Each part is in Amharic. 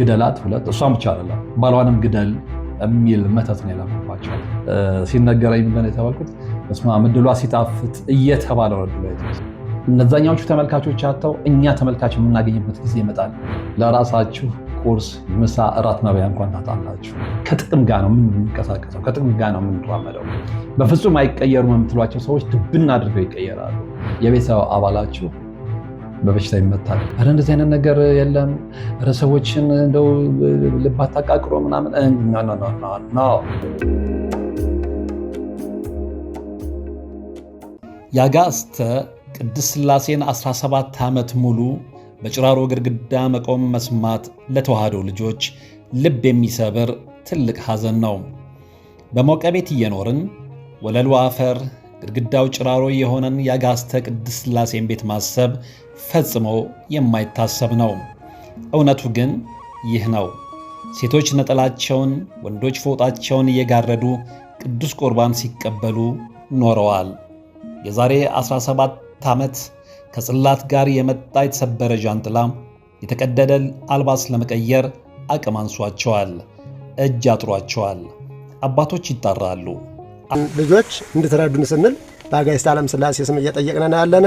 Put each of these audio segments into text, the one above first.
ግደላት ሁለት እሷም ብቻ አይደለም ባሏንም ግደል የሚል መተት ነው የላኩባቸው። ሲነገረኝ ምንድን ነው የተባልኩት? በስመ አብ ዕድሏ ሲጣፍጥ እየተባለ ነው ዕድሏ የተወሰደ። እነዛኛዎቹ ተመልካቾች አጥተው እኛ ተመልካች የምናገኝበት ጊዜ ይመጣል። ለራሳችሁ ቁርስ፣ ምሳ፣ እራት መብያ እንኳን ታጣላችሁ። ከጥቅም ጋር ነው የምንንቀሳቀሰው፣ ከጥቅም ጋር ነው የምንራመደው። በፍጹም አይቀየሩም የምትሏቸው ሰዎች ድብና አድርገው ይቀየራሉ። የቤተሰብ አባላችሁ በበሽታ ይመታል። ኧረ እንደዚህ አይነት ነገር የለም፣ ኧረ ሰዎችን እንደው ልብ አታቃቅሮ ምናምን ነው። የአጋዕዝተ ቅድስት ሥላሴን 17 ዓመት ሙሉ በጭራሮ ግድግዳ መቆም መስማት ለተዋህዶ ልጆች ልብ የሚሰብር ትልቅ ሐዘን ነው። በሞቀ ቤት እየኖርን ወለሉ አፈር ግድግዳው ጭራሮ የሆነን የአጋዕዝተ ቅድስት ሥላሴን ቤት ማሰብ ፈጽሞ የማይታሰብ ነው። እውነቱ ግን ይህ ነው። ሴቶች ነጠላቸውን፣ ወንዶች ፎጣቸውን እየጋረዱ ቅዱስ ቁርባን ሲቀበሉ ኖረዋል። የዛሬ 17 ዓመት ከጽላት ጋር የመጣ የተሰበረ ዣንጥላ የተቀደደ አልባስ ለመቀየር አቅም አንሷቸዋል፣ እጅ አጥሯቸዋል። አባቶች ይጣራሉ። ልጆች እንድትረዱን ስንል በአጋዕዝተ ዓለም ሥላሴ ስም እየጠየቅን ያለነ።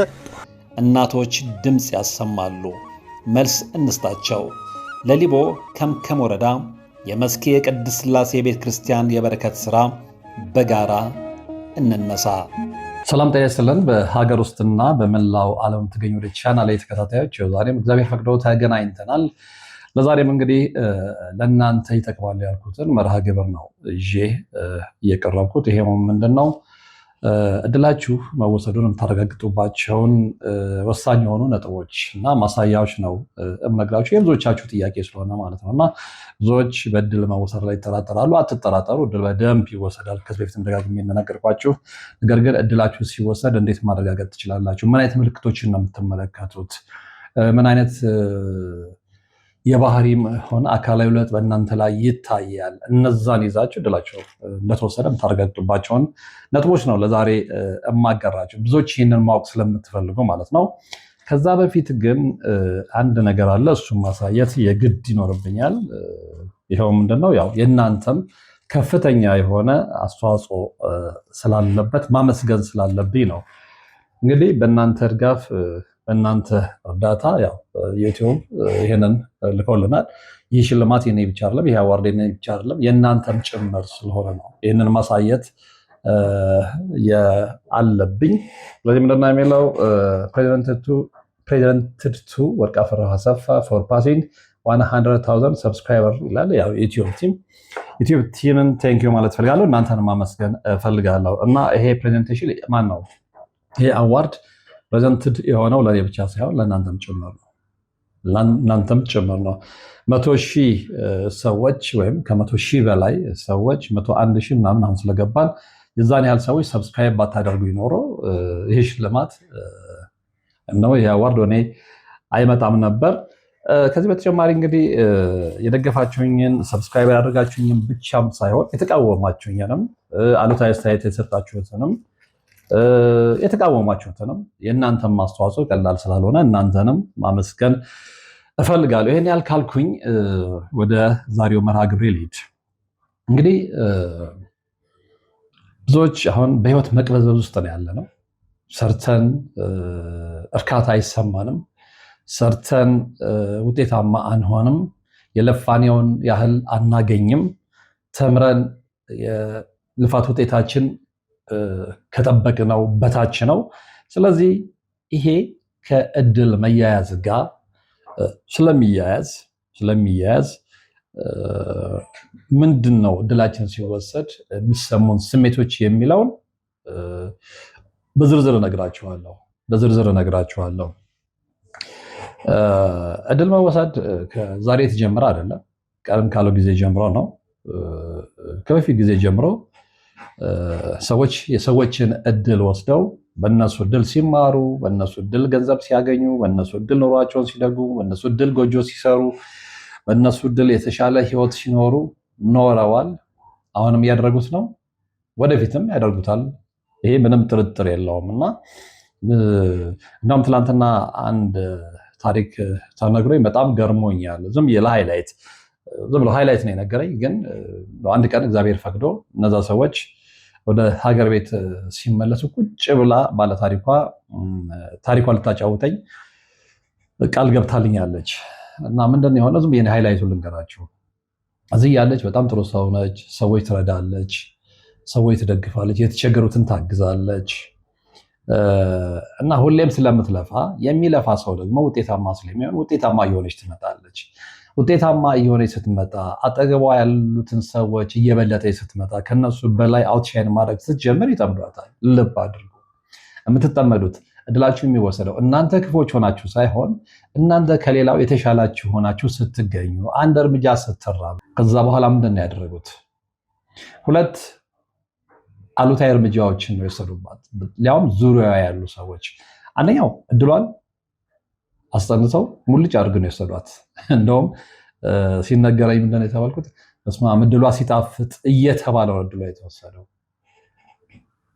እናቶች ድምፅ ያሰማሉ። መልስ እንስጣቸው። ለሊቦ ከምከም ወረዳ የመስኬ የቅድስት ሥላሴ ቤተ ክርስቲያን የበረከት ሥራ በጋራ እንነሳ። ሰላም ጤና ይስጥልን። በሀገር ውስጥና በመላው ዓለም የምትገኙ ወደ ቻናል ላይ ተከታታዮች ዛሬም እግዚአብሔር ፈቅዶ ተገናኝተናል። ለዛሬም እንግዲህ ለእናንተ ይጠቅማል ያልኩትን መርሃ ግብር ነው ይዤ እየቀረብኩት። ይሄው ምንድን ነው? እድላችሁ መወሰዱን የምታረጋግጡባቸውን ወሳኝ የሆኑ ነጥቦች እና ማሳያዎች ነው እምነግራችሁ። የብዙዎቻችሁ ጥያቄ ስለሆነ ማለት ነው። እና ብዙዎች በእድል መወሰድ ላይ ይጠራጠራሉ። አትጠራጠሩ፣ እድል በደንብ ይወሰዳል። ከዚህ በፊትም ደጋግሜ እንደነገርኳችሁ። ነገር ግን እድላችሁ ሲወሰድ እንዴት ማረጋገጥ ትችላላችሁ? ምን አይነት ምልክቶችን ነው የምትመለከቱት? ምን አይነት የባህሪም ሆነ አካላዊ ለውጥ በእናንተ ላይ ይታያል? እነዛን ይዛችሁ እድላችሁ እንደተወሰደ የምታረጋግጡባቸውን ነጥቦች ነው ለዛሬ እማጋራችሁ። ብዙዎች ይህንን ማወቅ ስለምትፈልጉ ማለት ነው። ከዛ በፊት ግን አንድ ነገር አለ፣ እሱም ማሳየት የግድ ይኖርብኛል። ይኸው ምንድነው? ያው የእናንተም ከፍተኛ የሆነ አስተዋጽኦ ስላለበት ማመስገን ስላለብኝ ነው። እንግዲህ በእናንተ ድጋፍ በእናንተ እርዳታ ያው ዩቲዩብ ይሄንን ልኮልናል። ይህ ሽልማት የኔ ብቻ አይደለም፣ ይሄ አዋርድ የኔ ብቻ አይደለም፣ የእናንተም ጭምር ስለሆነ ነው ይህንን ማሳየት አለብኝ። ስለዚህ ምንድነው የሚለው ፕሬዚደንትድ ቱ ወርቅ አፈራው አሰፋ ፎር ፓሲንግ 100,000 ሰብስክራይበር ይላል። ያው ዩቲዩብ ቲምን ቴንኪዩ ማለት ፈልጋለሁ፣ እናንተን ማመስገን ፈልጋለሁ። እና ይሄ ፕሬዘንቴሽን ማን ነው? ይሄ አዋርድ ፕሬዘንትድ የሆነው ለኔ ብቻ ሳይሆን ለእናንተም ጭምር ነው። 100,000 ሰዎች ወይም ከ100,000 በላይ ሰዎች 101,000 ምናምን አሁን ስለገባን የዛን ያህል ሰዎች ሰብስክራይብ ባታደርጉ ይኖሮ ይሄ ሽልማት ነው፣ ይሄ አዋርድ እኔ አይመጣም ነበር። ከዚህ በተጨማሪ እንግዲህ የደገፋችሁኝን ሰብስክራይብ ያደርጋችሁኝን ብቻም ሳይሆን የተቃወማችሁኝንም አሉታዊ አስተያየት የሰጣችሁትንም የተቃወማችሁትንም የእናንተም ማስተዋጽኦ ቀላል ስላልሆነ እናንተንም ማመስገን እፈልጋለሁ። ይሄን ያህል ካልኩኝ ወደ ዛሬው መርሃ ግብሬ ልሂድ። እንግዲህ ብዙዎች አሁን በህይወት መቅበዝበዝ ውስጥ ነው ያለነው። ሰርተን እርካታ አይሰማንም። ሰርተን ውጤታማ አንሆንም። የለፋኔውን ያህል አናገኝም። ተምረን የልፋት ውጤታችን ከጠበቅነው በታች ነው። ስለዚህ ይሄ ከእድል መያያዝ ጋር ስለሚያያዝ ምንድን ነው እድላችን ሲወሰድ የሚሰሙን ስሜቶች የሚለውን በዝርዝር እነግራችኋለሁ። እድል መወሰድ ከዛሬ የተጀመረ አይደለም። ቀደም ካለው ጊዜ ጀምሮ ነው። ከበፊት ጊዜ ጀምሮ ሰዎች የሰዎችን እድል ወስደው በእነሱ እድል ሲማሩ፣ በእነሱ እድል ገንዘብ ሲያገኙ፣ በእነሱ እድል ኑሯቸውን ሲደጉ፣ በእነሱ እድል ጎጆ ሲሰሩ፣ በእነሱ እድል የተሻለ ህይወት ሲኖሩ ኖረዋል። አሁንም እያደረጉት ነው፣ ወደፊትም ያደርጉታል። ይሄ ምንም ጥርጥር የለውም። እና እንደውም ትላንትና አንድ ታሪክ ተነግሮኝ በጣም ገርሞኛል። ዝም የለ ሃይላይት ዝም ብሎ ሃይላይት ነው የነገረኝ። ግን አንድ ቀን እግዚአብሔር ፈቅዶ እነዛ ሰዎች ወደ ሀገር ቤት ሲመለሱ ቁጭ ብላ ባለታሪኳ ታሪኳ ልታጫውተኝ ቃል ገብታልኛለች። እና ምንድን የሆነ ዝም ብዬ ሃይላይቱን ልንገራችሁ። እዚህ ያለች በጣም ጥሩ ሰው ነች። ሰዎች ትረዳለች፣ ሰዎች ትደግፋለች፣ የተቸገሩትን ታግዛለች። እና ሁሌም ስለምትለፋ የሚለፋ ሰው ደግሞ ውጤታማ ስለሚሆን ውጤታማ እየሆነች ትመጣለች። ውጤታማ እየሆነች ስትመጣ አጠገቧ ያሉትን ሰዎች እየበለጠች ስትመጣ ከነሱ በላይ አውትሻይን ማድረግ ስትጀምር ይጠምዷታል። ልብ አድርጉ። የምትጠመዱት እድላችሁ የሚወሰደው እናንተ ክፎች ሆናችሁ ሳይሆን እናንተ ከሌላው የተሻላችሁ ሆናችሁ ስትገኙ፣ አንድ እርምጃ ስትራቡ። ከዛ በኋላ ምንድን ነው ያደረጉት? ሁለት አሉታዊ እርምጃዎችን ነው የወሰዱባት፣ ሊያውም ዙሪያ ያሉ ሰዎች። አንደኛው እድሏን አስጠንተው ሙልጭ አድርገው ነው የወሰዷት። እንደውም ሲነገረኝ ምንድን ነው የተባልኩት? በስመ አብ እድሏ ሲጣፍጥ እየተባለው እድሏ የተወሰደው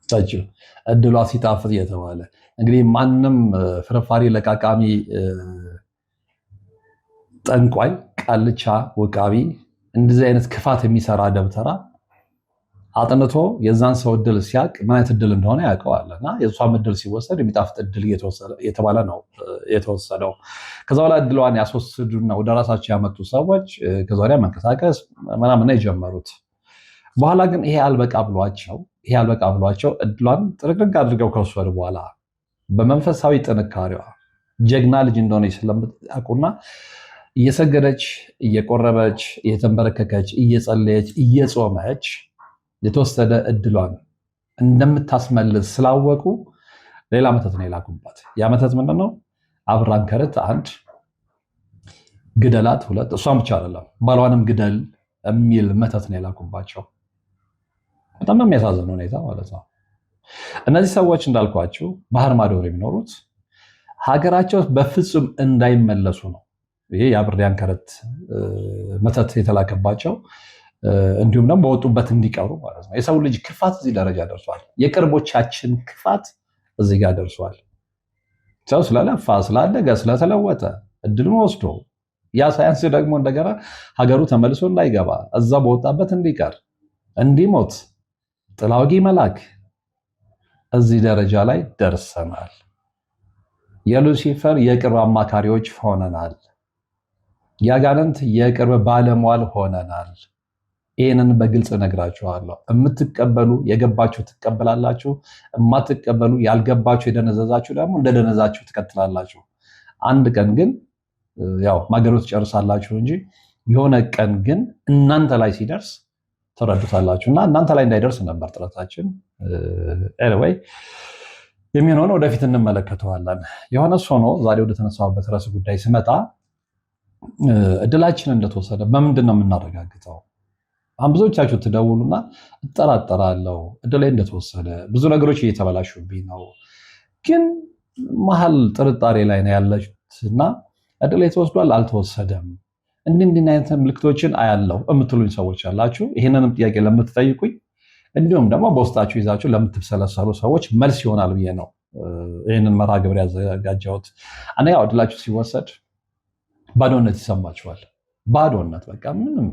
ታችሁ እድሏ ሲጣፍጥ እየተባለ እንግዲህ ማንም ፍርፋሪ ለቃቃሚ ጠንቋይ፣ ቃልቻ፣ ወቃቢ እንደዚህ አይነት ክፋት የሚሰራ ደብተራ አጥንቶ የዛን ሰው እድል ሲያቅ ምን አይነት እድል እንደሆነ ያውቀዋል። እና የእሷም እድል ሲወሰድ የሚጣፍጥ እድል እየተባለ ነው የተወሰደው። ከዛ በኋላ እድሏን ያስወስዱና ወደ ራሳቸው ያመጡ ሰዎች ከዛ ወዲያ መንቀሳቀስ ምናምን የጀመሩት። በኋላ ግን ይሄ አልበቃ ብሏቸው እድሏን ጥርቅርቅ አድርገው ከወሰዱ በኋላ በመንፈሳዊ ጥንካሬዋ ጀግና ልጅ እንደሆነች ስለምታውቁና እየሰገደች፣ እየቆረበች፣ እየተንበረከከች፣ እየጸለየች፣ እየጾመች የተወሰደ እድሏን እንደምታስመልስ ስላወቁ ሌላ መተት ነው የላኩባት። ያ መተት ምንድነው? አብራን ከርት 1 ግደላት 2 እሷን ብቻ አይደለም ባሏንም ግደል የሚል መተት ነው የላኩባቸው። በጣም የሚያሳዝን ሁኔታ ማለት ነው። እነዚህ ሰዎች እንዳልኳችሁ ባህር ማዶ የሚኖሩት ሀገራቸው በፍጹም እንዳይመለሱ ነው። ይሄ የአብራን ከርት መተት የተላከባቸው እንዲሁም ደግሞ በወጡበት እንዲቀሩ ማለት ነው። የሰው ልጅ ክፋት እዚህ ደረጃ ደርሷል። የቅርቦቻችን ክፋት እዚህ ጋር ደርሷል። ሰው ስለለፋ፣ ስላደገ፣ ስለተለወጠ እድሉን ወስዶ ያ ሳያንስ ደግሞ እንደገና ሀገሩ ተመልሶ እንዳይገባ እዛ በወጣበት እንዲቀር እንዲሞት ጥላውጊ መላክ እዚህ ደረጃ ላይ ደርሰናል። የሉሲፈር የቅርብ አማካሪዎች ሆነናል። የአጋንንት የቅርብ ባለሟል ሆነናል። ይህንን በግልጽ እነግራችኋለሁ። የምትቀበሉ የገባችሁ ትቀበላላችሁ፣ የማትቀበሉ ያልገባችሁ የደነዘዛችሁ ደግሞ እንደደነዛችሁ ትቀጥላላችሁ። አንድ ቀን ግን ያው ማገሮት ትጨርሳላችሁ እንጂ የሆነ ቀን ግን እናንተ ላይ ሲደርስ ተረዱታላችሁ። እና እናንተ ላይ እንዳይደርስ ነበር ጥረታችን። ኤኒዌይ የሚሆነውን ወደፊት እንመለከተዋለን። የሆነ ሆኖ ዛሬ ወደ ተነሳሁበት ርዕሰ ጉዳይ ስመጣ እድላችን እንደተወሰደ በምንድን ነው የምናረጋግጠው? ብዙዎቻችሁ ትደውሉና እጠራጠራለሁ እድሌ እንደተወሰደ፣ ብዙ ነገሮች እየተበላሹብኝ ነው፣ ግን መሀል ጥርጣሬ ላይ ነው ያለችና እድሌ ተወስዷል አልተወሰደም፣ እንዲህ አይነት ምልክቶችን አያለው የምትሉኝ ሰዎች አላችሁ። ይህንንም ጥያቄ ለምትጠይቁኝ እንዲሁም ደግሞ በውስጣችሁ ይዛችሁ ለምትብሰለሰሉ ሰዎች መልስ ይሆናል ብዬ ነው ይህንን መርሃ ግብር ያዘጋጀሁት። አንደኛው እድላችሁ ሲወሰድ ባዶነት ይሰማችኋል። ባዶነት በቃ ምንም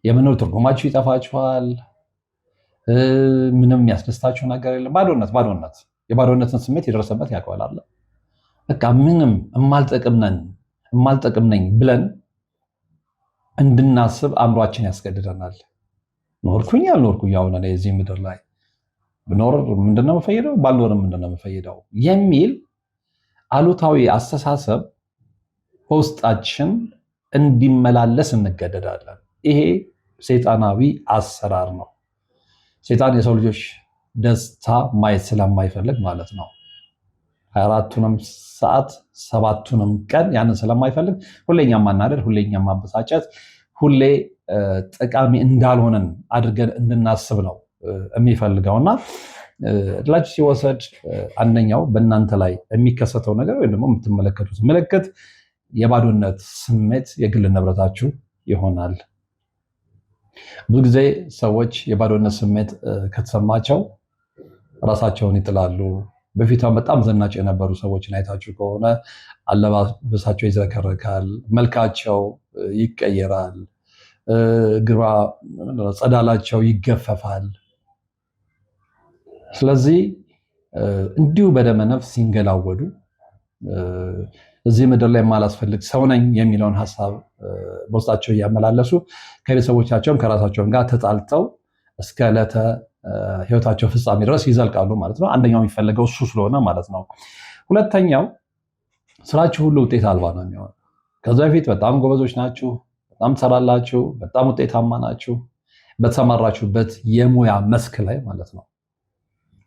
የመኖር ትርጉማችሁ ይጠፋችኋል። ምንም የሚያስደስታችሁ ነገር የለም። ባዶነት የባዶነትን ስሜት የደረሰበት ያውቀዋል አለ። በቃ ምንም የማልጠቅም ነኝ ብለን እንድናስብ አእምሯችን ያስገድደናል። ኖርኩኝ አልኖርኩኝ አሁን እኔ እዚህ ምድር ላይ ብኖር ምንድነው የምፈይደው፣ ባልኖርም ምንድነው የምፈይደው የሚል አሉታዊ አስተሳሰብ በውስጣችን እንዲመላለስ እንገደዳለን። ይሄ ሰይጣናዊ አሰራር ነው። ሰይጣን የሰው ልጆች ደስታ ማየት ስለማይፈልግ ማለት ነው 24ቱንም ሰዓት 7ቱንም ቀን ያንን ስለማይፈልግ ሁሌኛ ማናደድ፣ ሁሌኛ ማበሳጨት፣ ሁሌ ጠቃሚ እንዳልሆነን አድርገን እንድናስብ ነው የሚፈልገውና እድላችሁ ሲወሰድ አንደኛው በእናንተ ላይ የሚከሰተው ነገር ወይም ደግሞ የምትመለከቱት ምልክት የባዶነት ስሜት የግል ንብረታችሁ ይሆናል። ብዙ ጊዜ ሰዎች የባዶነት ስሜት ከተሰማቸው ራሳቸውን ይጥላሉ። በፊቷ በጣም ዘናጭ የነበሩ ሰዎችን አይታችሁ ከሆነ አለባበሳቸው ይዝረከረካል፣ መልካቸው ይቀየራል፣ ግባ ጸዳላቸው ይገፈፋል። ስለዚህ እንዲሁ በደመ ነፍስ ሲንገላወዱ እዚህ ምድር ላይ የማላስፈልግ ሰው ነኝ የሚለውን ሀሳብ በውስጣቸው እያመላለሱ ከቤተሰቦቻቸውም ከራሳቸውም ጋር ተጣልተው እስከ ዕለተ ሕይወታቸው ፍጻሜ ድረስ ይዘልቃሉ ማለት ነው። አንደኛው የሚፈለገው እሱ ስለሆነ ማለት ነው። ሁለተኛው ስራችሁ ሁሉ ውጤት አልባ ነው የሚሆነው። ከዛ በፊት በጣም ጎበዞች ናችሁ፣ በጣም ትሰራላችሁ፣ በጣም ውጤታማ ናችሁ በተሰማራችሁበት የሙያ መስክ ላይ ማለት ነው።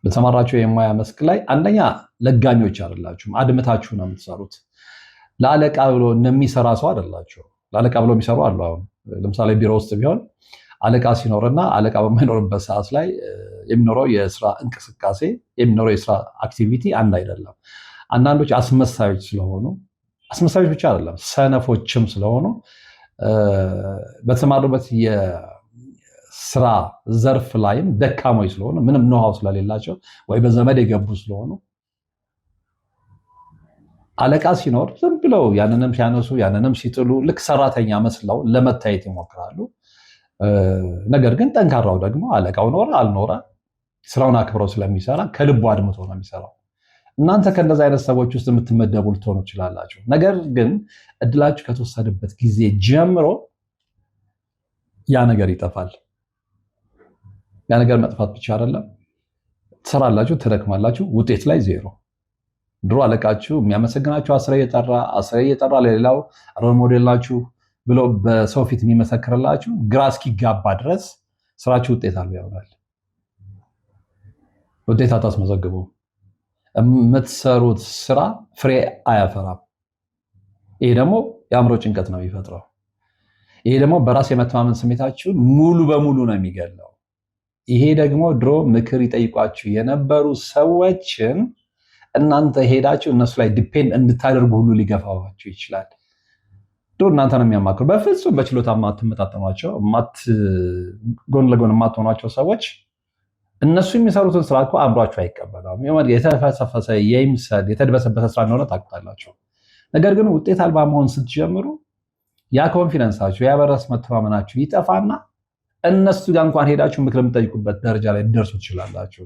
በተሰማራችሁ የሙያ መስክ ላይ አንደኛ ለጋሚዎች አይደላችሁም፣ አድምታችሁ ነው የምትሰሩት። ለአለቃ ብሎ እንደሚሰራ ሰው አይደላችሁ። ለአለቃ ብሎ የሚሰሩ አሉ። አሁን ለምሳሌ ቢሮ ውስጥ ቢሆን አለቃ ሲኖርና አለቃ በማይኖርበት ሰዓት ላይ የሚኖረው የስራ እንቅስቃሴ የሚኖረው የስራ አክቲቪቲ አንድ አይደለም። አንዳንዶች አስመሳዮች ስለሆኑ፣ አስመሳዮች ብቻ አይደለም ሰነፎችም ስለሆኑ በተሰማሩበት የስራ ዘርፍ ላይም ደካሞች ስለሆኑ ምንም ኖሃው ስለሌላቸው ወይ በዘመድ የገቡ ስለሆኑ አለቃ ሲኖር ዝም ብለው ያንንም ሲያነሱ ያንንም ሲጥሉ ልክ ሰራተኛ መስለው ለመታየት ይሞክራሉ። ነገር ግን ጠንካራው ደግሞ አለቃው ኖረ አልኖረ ስራውን አክብረው ስለሚሰራ ከልቡ አድምቶ ነው የሚሰራው። እናንተ ከእንደዚህ አይነት ሰዎች ውስጥ የምትመደቡ ልትሆኑ ትችላላችሁ። ነገር ግን እድላችሁ ከተወሰደበት ጊዜ ጀምሮ ያ ነገር ይጠፋል። ያ ነገር መጥፋት ብቻ አይደለም፣ ትሰራላችሁ፣ ትደክማላችሁ፣ ውጤት ላይ ዜሮ። ድሮ አለቃችሁ የሚያመሰግናችሁ አስሬ እየጠራ ለሌላው ሮል ሞዴል ናችሁ ብሎ በሰው ፊት የሚመሰክርላችሁ ግራ እስኪጋባ ድረስ ስራችሁ ውጤት አልባ ይሆናል። ውጤት አታስመዘግቡ። የምትሰሩት ስራ ፍሬ አያፈራም። ይሄ ደግሞ የአእምሮ ጭንቀት ነው የሚፈጥረው። ይሄ ደግሞ በራስ የመተማመን ስሜታችሁን ሙሉ በሙሉ ነው የሚገለው። ይሄ ደግሞ ድሮ ምክር ይጠይቋችሁ የነበሩ ሰዎችን እናንተ ሄዳችሁ እነሱ ላይ ዲፔንድ እንድታደርጉ ሁሉ ሊገፋባችሁ ይችላል። ድሮ እናንተ ነው የሚያማክሩ። በፍጹም በችሎታ የማትመጣጠኗቸው ጎን ለጎን የማትሆኗቸው ሰዎች እነሱ የሚሰሩትን ስራ እኮ አእምሯችሁ አይቀበለውም። የተፈሰፈሰ የይምሰል የተድበሰበሰ ስራ እንደሆነ ታውቁታላችሁ። ነገር ግን ውጤት አልባ መሆን ስትጀምሩ ያ ኮንፊደንሳችሁ ያ በራስ መተማመናችሁ ይጠፋና እነሱ ጋር እንኳን ሄዳችሁ ምክር የምትጠይቁበት ደረጃ ላይ ልደርሱ ትችላላችሁ።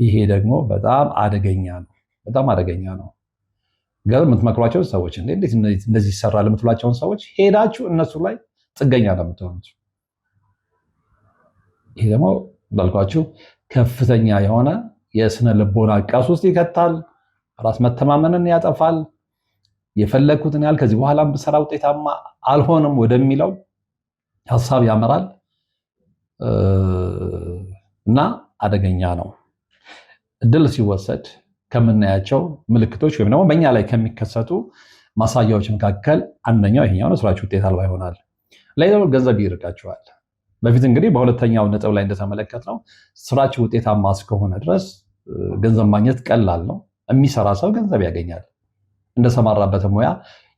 ይሄ ደግሞ በጣም አደገኛ ነው፣ በጣም አደገኛ ነው። ግን የምትመክሯቸውን ሰዎች እንዴት እንደዚህ ይሰራል የምትሏቸውን ሰዎች ሄዳችሁ እነሱ ላይ ጥገኛ ነው የምትሆኑት። ይሄ ደግሞ እንዳልኳችሁ ከፍተኛ የሆነ የስነ ልቦና ቀውስ ውስጥ ይከታል። ራስ መተማመንን ያጠፋል። የፈለግኩትን ያህል ከዚህ በኋላ ብሰራ ውጤታማ አልሆንም ወደሚለው ሀሳብ ያመራል እና አደገኛ ነው። እድል ሲወሰድ ከምናያቸው ምልክቶች ወይም ደግሞ በእኛ ላይ ከሚከሰቱ ማሳያዎች መካከል አንደኛው ይሄኛው ነው። ስራችሁ ውጤት አልባ ይሆናል። ሌላው ገንዘብ ይርቃችኋል። በፊት እንግዲህ በሁለተኛው ነጥብ ላይ እንደተመለከትነው ስራችሁ ውጤታማ እስከሆነ ድረስ ገንዘብ ማግኘት ቀላል ነው። የሚሰራ ሰው ገንዘብ ያገኛል። እንደሰማራበት ሙያ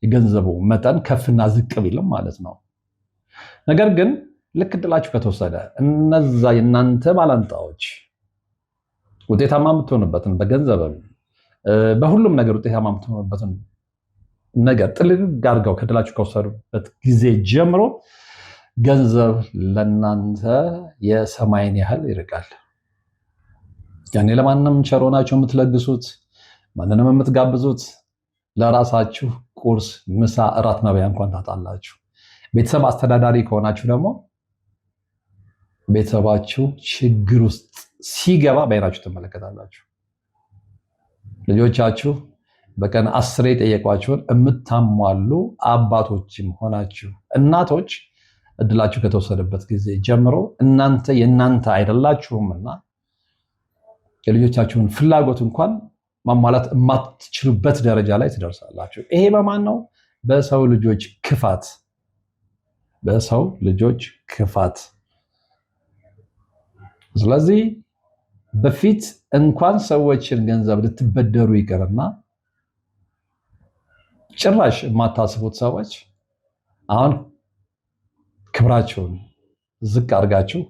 የገንዘቡ መጠን ከፍና ዝቅ ቢልም ማለት ነው። ነገር ግን ልክ እድላችሁ ከተወሰደ እነዛ የእናንተ ባላንጣዎች ውጤታማ የምትሆኑበትን በገንዘብም በሁሉም ነገር ውጤታማ የምትሆኑበትን ነገር ጥልቅ አድርገው ከእድላችሁ ከወሰዱበት ጊዜ ጀምሮ ገንዘብ ለእናንተ የሰማይን ያህል ይርቃል። ያኔ ለማንም ቸር ሆናችሁ የምትለግሱት ማንንም የምትጋብዙት ለራሳችሁ ቁርስ፣ ምሳ፣ እራት መብያ እንኳን ታጣላችሁ። ቤተሰብ አስተዳዳሪ ከሆናችሁ ደግሞ ቤተሰባችሁ ችግር ውስጥ ሲገባ በዓይናችሁ ትመለከታላችሁ። ልጆቻችሁ በቀን 10 የጠየቋችሁን የምታሟሉ አባቶችም ሆናችሁ እናቶች እድላችሁ ከተወሰደበት ጊዜ ጀምሮ እናንተ የእናንተ አይደላችሁምና የልጆቻችሁን ፍላጎት እንኳን ማሟላት የማትችሉበት ደረጃ ላይ ትደርሳላችሁ። ይሄ በማን ነው? በሰው ልጆች ክፋት፣ በሰው ልጆች ክፋት። ስለዚህ በፊት እንኳን ሰዎችን ገንዘብ ልትበደሩ ይቅርና ጭራሽ የማታስቡት ሰዎች አሁን ክብራቸውን ዝቅ አድርጋችሁ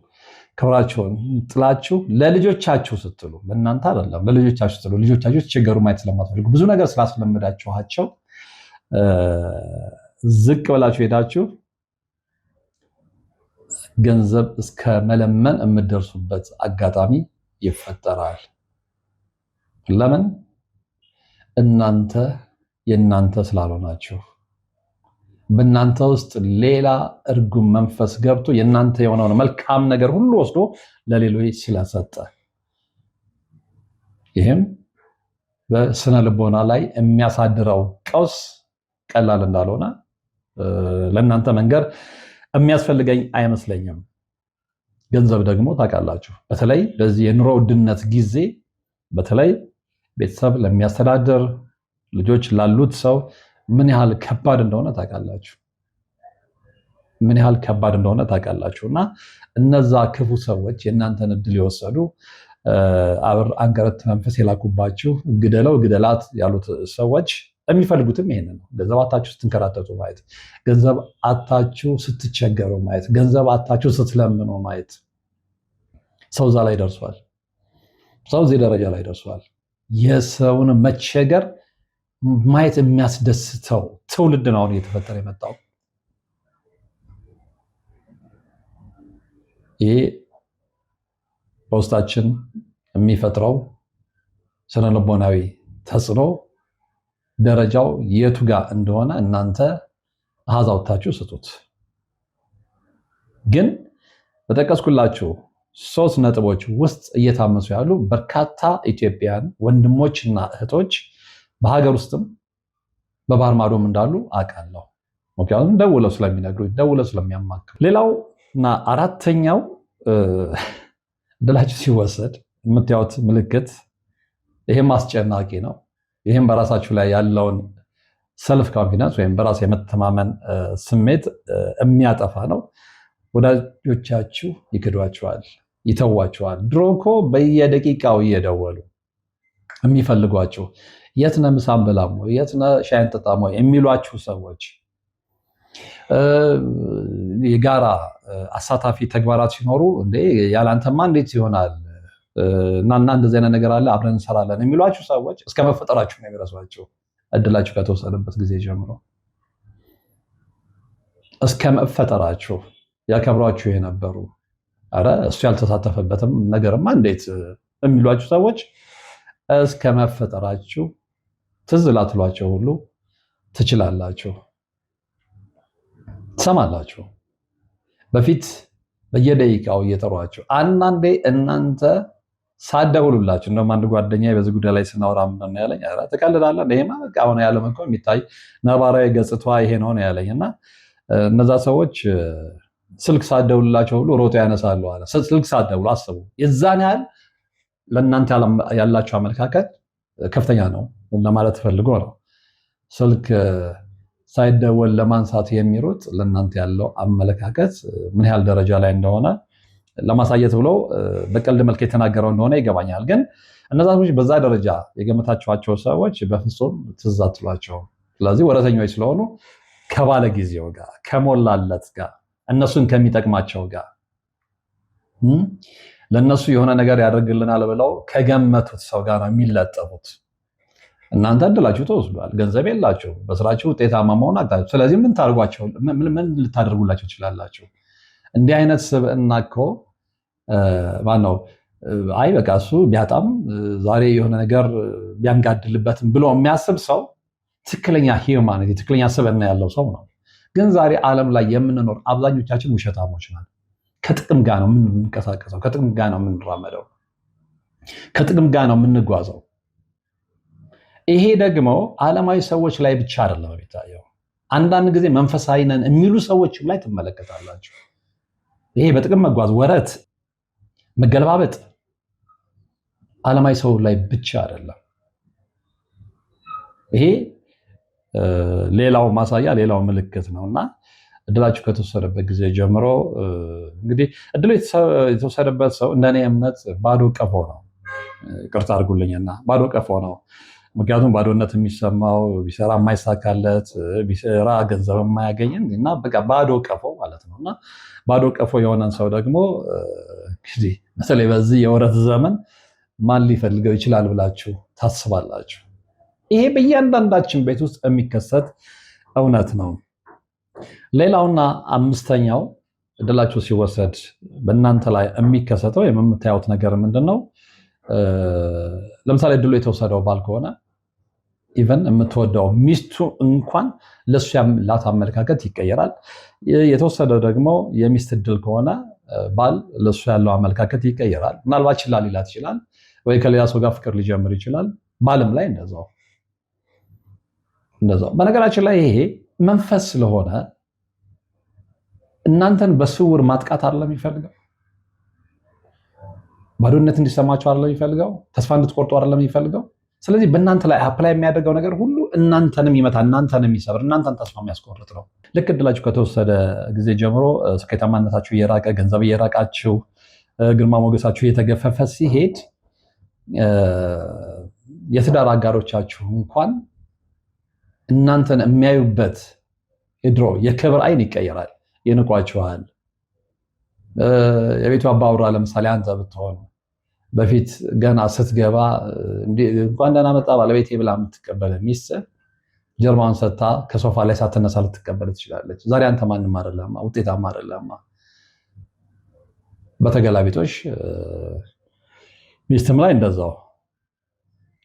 ክብራቸውን ጥላችሁ ለልጆቻችሁ ስትሉ፣ ለእናንተ አይደለም፣ ለልጆቻችሁ ስትሉ ልጆቻችሁ ሲቸገሩ ማየት ስለማትፈልጉ ብዙ ነገር ስላስለመዳችኋቸው ዝቅ ብላችሁ ሄዳችሁ ገንዘብ እስከ መለመን የምትደርሱበት አጋጣሚ ይፈጠራል። ለምን? እናንተ የእናንተ ስላልሆናችሁ፣ በእናንተ ውስጥ ሌላ እርጉም መንፈስ ገብቶ የእናንተ የሆነውን መልካም ነገር ሁሉ ወስዶ ለሌሎች ስለሰጠ። ይህም በስነ ልቦና ላይ የሚያሳድረው ቀውስ ቀላል እንዳልሆነ ለእናንተ መንገር የሚያስፈልገኝ አይመስለኝም። ገንዘብ ደግሞ ታውቃላችሁ፣ በተለይ በዚህ የኑሮ ውድነት ጊዜ በተለይ ቤተሰብ ለሚያስተዳድር ልጆች ላሉት ሰው ምን ያህል ከባድ እንደሆነ ታውቃላችሁ። ምን ያህል ከባድ እንደሆነ ታውቃላችሁ። እና እነዛ ክፉ ሰዎች የእናንተን እድል የወሰዱ አንቀረት መንፈስ የላኩባችሁ ግደለው ግደላት ያሉት ሰዎች የሚፈልጉትም ይሄንን ነው። ገንዘብ አታችሁ ስትንከራተቱ ማየት፣ ገንዘብ አታችሁ ስትቸገሩ ማየት፣ ገንዘብ አታችሁ ስትለምኑ ማየት። ሰው እዛ ላይ ደርሷል። ሰው እዚህ ደረጃ ላይ ደርሷል። የሰውን መቸገር ማየት የሚያስደስተው ትውልድ ነው አሁን እየተፈጠረ የመጣው። ይሄ በውስጣችን የሚፈጥረው ስነልቦናዊ ተጽዕኖ ደረጃው የቱ ጋር እንደሆነ እናንተ አሃዝ አውጥታችሁ ስጡት። ግን በጠቀስኩላችሁ 3 ነጥቦች ውስጥ እየታመሱ ያሉ በርካታ ኢትዮጵያን ወንድሞችና እህቶች በሀገር ውስጥም በባህር ማዶም እንዳሉ አውቃለሁ። ምክንያቱም ደውለው ስለሚነግሩኝ፣ ደውለው ስለሚያማክሩ። ሌላው እና አራተኛው እድላችሁ ሲወሰድ የምታዩት ምልክት፣ ይህም አስጨናቂ ነው። ይህም በራሳችሁ ላይ ያለውን ሰልፍ ኮንፊደንስ ወይም በራስ የመተማመን ስሜት የሚያጠፋ ነው። ወዳጆቻችሁ ይክዷችኋል፣ ይተዋችኋል። ድሮ እኮ በየደቂቃው እየደወሉ የሚፈልጓችሁ የት ነህ ምሳ እንበላም ወይ የት ነህ ሻይ እንጠጣም ወይ የሚሏችሁ ሰዎች፣ የጋራ አሳታፊ ተግባራት ሲኖሩ እንዴ ያላንተማ እንዴት ይሆናል እና እንደዚህ አይነት ነገር አለ አብረን እንሰራለን የሚሏችሁ ሰዎች እስከ መፈጠራችሁ ነው የሚረሷቸው። እድላችሁ ከተወሰደበት ጊዜ ጀምሮ እስከ መፈጠራችሁ ያከብሯችሁ የነበሩ አረ እሱ ያልተሳተፈበትም ነገርማ እንዴት የሚሏችሁ ሰዎች እስከ መፈጠራችሁ ትዝ ላትሏቸው ሁሉ ትችላላችሁ፣ ትሰማላችሁ። በፊት በየደቂቃው እየጠሯችሁ አንዳንዴ እናንተ ሳደውሉላችሁ። እንደውም አንድ ጓደኛዬ በዚህ ጉዳይ ላይ ስናወራ ምንድን ነው ያለኝ፣ ኧረ ትቀልዳለህ፣ ይሄማ በቃ አሁን ያለም እኮ የሚታይ ነባራዊ ገጽታ ይሄ ነው ያለኝ። እና እነዛ ሰዎች ስልክ ሳደውሉላቸው ሁሉ ሮጦ ያነሳሉ አለ። ስልክ ሳደውሉ አስቡ፣ የዛን ያህል ለእናንተ ያላቸው አመለካከት ከፍተኛ ነው ለማለት ፈልጎ ነው። ስልክ ሳይደወል ለማንሳት የሚሮጥ ለእናንተ ያለው አመለካከት ምን ያህል ደረጃ ላይ እንደሆነ ለማሳየት ብሎ በቀልድ መልክ የተናገረው እንደሆነ ይገባኛል። ግን እነዛ ሰዎች በዛ ደረጃ የገመታችኋቸው ሰዎች በፍጹም ትዝ አትሏቸውም። ስለዚህ ወረተኞች ስለሆኑ ከባለ ጊዜው ጋር ከሞላለት ጋር እነሱን ከሚጠቅማቸው ጋር ለነሱ የሆነ ነገር ያደርግልናል ብለው ከገመቱት ሰው ጋር ነው የሚለጠፉት። እናንተ እድላችሁ ተወስዷል። ገንዘብ የላችሁ፣ በስራችሁ ውጤታማ መሆን አቅታችሁ። ስለዚህ ምን ልታደርጉላቸው ትችላላችሁ? እንዲህ አይነት ስብዕና እኮ ማነው አይ በቃ እሱ ቢያጣም ዛሬ የሆነ ነገር ቢያንጋድልበትም ብሎ የሚያስብ ሰው ትክክለኛ ሂውማኒቲ ትክክለኛ ስብዕና ያለው ሰው ነው። ግን ዛሬ ዓለም ላይ የምንኖር አብዛኞቻችን ውሸታሞች ናት። ከጥቅም ጋር ነው የምንንቀሳቀሰው፣ ከጥቅም ጋር ነው የምንራመደው፣ ከጥቅም ጋር ነው የምንጓዘው። ይሄ ደግሞ ዓለማዊ ሰዎች ላይ ብቻ አይደለም የሚታየው። አንዳንድ ጊዜ መንፈሳዊ ነን የሚሉ ሰዎች ላይ ትመለከታላችሁ። ይሄ በጥቅም መጓዝ፣ ወረት፣ መገለባበጥ ዓለማዊ ሰው ላይ ብቻ አይደለም። ይሄ ሌላው ማሳያ፣ ሌላው ምልክት ነውና እድላችሁ ከተወሰደበት ጊዜ ጀምሮ እንግዲህ እድሉ የተወሰደበት ሰው እንደኔ እምነት ባዶ ቀፎ ነው። ቅርታ አድርጉልኝና ባዶ ቀፎ ነው። ምክንያቱም ባዶነት የሚሰማው ቢሰራ የማይሳካለት ቢሰራ ገንዘብ የማያገኝ እና በቃ ባዶ ቀፎ ማለት ነው። እና ባዶ ቀፎ የሆነን ሰው ደግሞ እንግዲህ በተለይ በዚህ የወረት ዘመን ማን ሊፈልገው ይችላል ብላችሁ ታስባላችሁ? ይሄ በእያንዳንዳችን ቤት ውስጥ የሚከሰት እውነት ነው። ሌላውና አምስተኛው እድላችሁ ሲወሰድ በእናንተ ላይ የሚከሰተው የምታዩት ነገር ምንድነው? ለምሳሌ እድሉ የተወሰደው ባል ከሆነ ኢቨን የምትወደው ሚስቱ እንኳን ለሱ ያላት አመለካከት ይቀየራል። የተወሰደው ደግሞ የሚስት እድል ከሆነ ባል ለሱ ያለው አመለካከት ይቀየራል። ምናልባት ችላ ሊላት ይችላል፣ ወይ ከሌላ ሰው ጋር ፍቅር ሊጀምር ይችላል። ባልም ላይ እንደዛው። በነገራችን ላይ ይሄ መንፈስ ስለሆነ እናንተን በስውር ማጥቃት አይደለም የሚፈልገው። ባዶነት እንዲሰማችሁ አይደለም የሚፈልገው። ተስፋ እንድትቆርጡ አይደለም የሚፈልገው። ስለዚህ በእናንተ ላይ አፕላይ የሚያደርገው ነገር ሁሉ እናንተንም ይመታ፣ እናንተንም የሚሰብር፣ እናንተን ተስፋ የሚያስቆርጥ ነው። ልክ እድላችሁ ከተወሰደ ጊዜ ጀምሮ ስኬታማነታችሁ እየራቀ፣ ገንዘብ እየራቃችሁ፣ ግርማ ሞገሳችሁ እየተገፈፈ ሲሄድ የትዳር አጋሮቻችሁ እንኳን እናንተን የሚያዩበት የድሮ የክብር አይን ይቀየራል። ይንቋችኋል። የቤቱ አባወራ ለምሳሌ አንተ ብትሆን በፊት ገና ስትገባ እንኳን ደህና መጣ ባለቤቴ ብላ የምትቀበል ሚስት ጀርባዋን ሰጥታ ከሶፋ ላይ ሳትነሳ ልትቀበል ትችላለች። ዛሬ አንተ ማንም አይደለህማ፣ ውጤታማ አይደለህማ። በተገላቢጦሽ ሚስትም ላይ እንደዛው።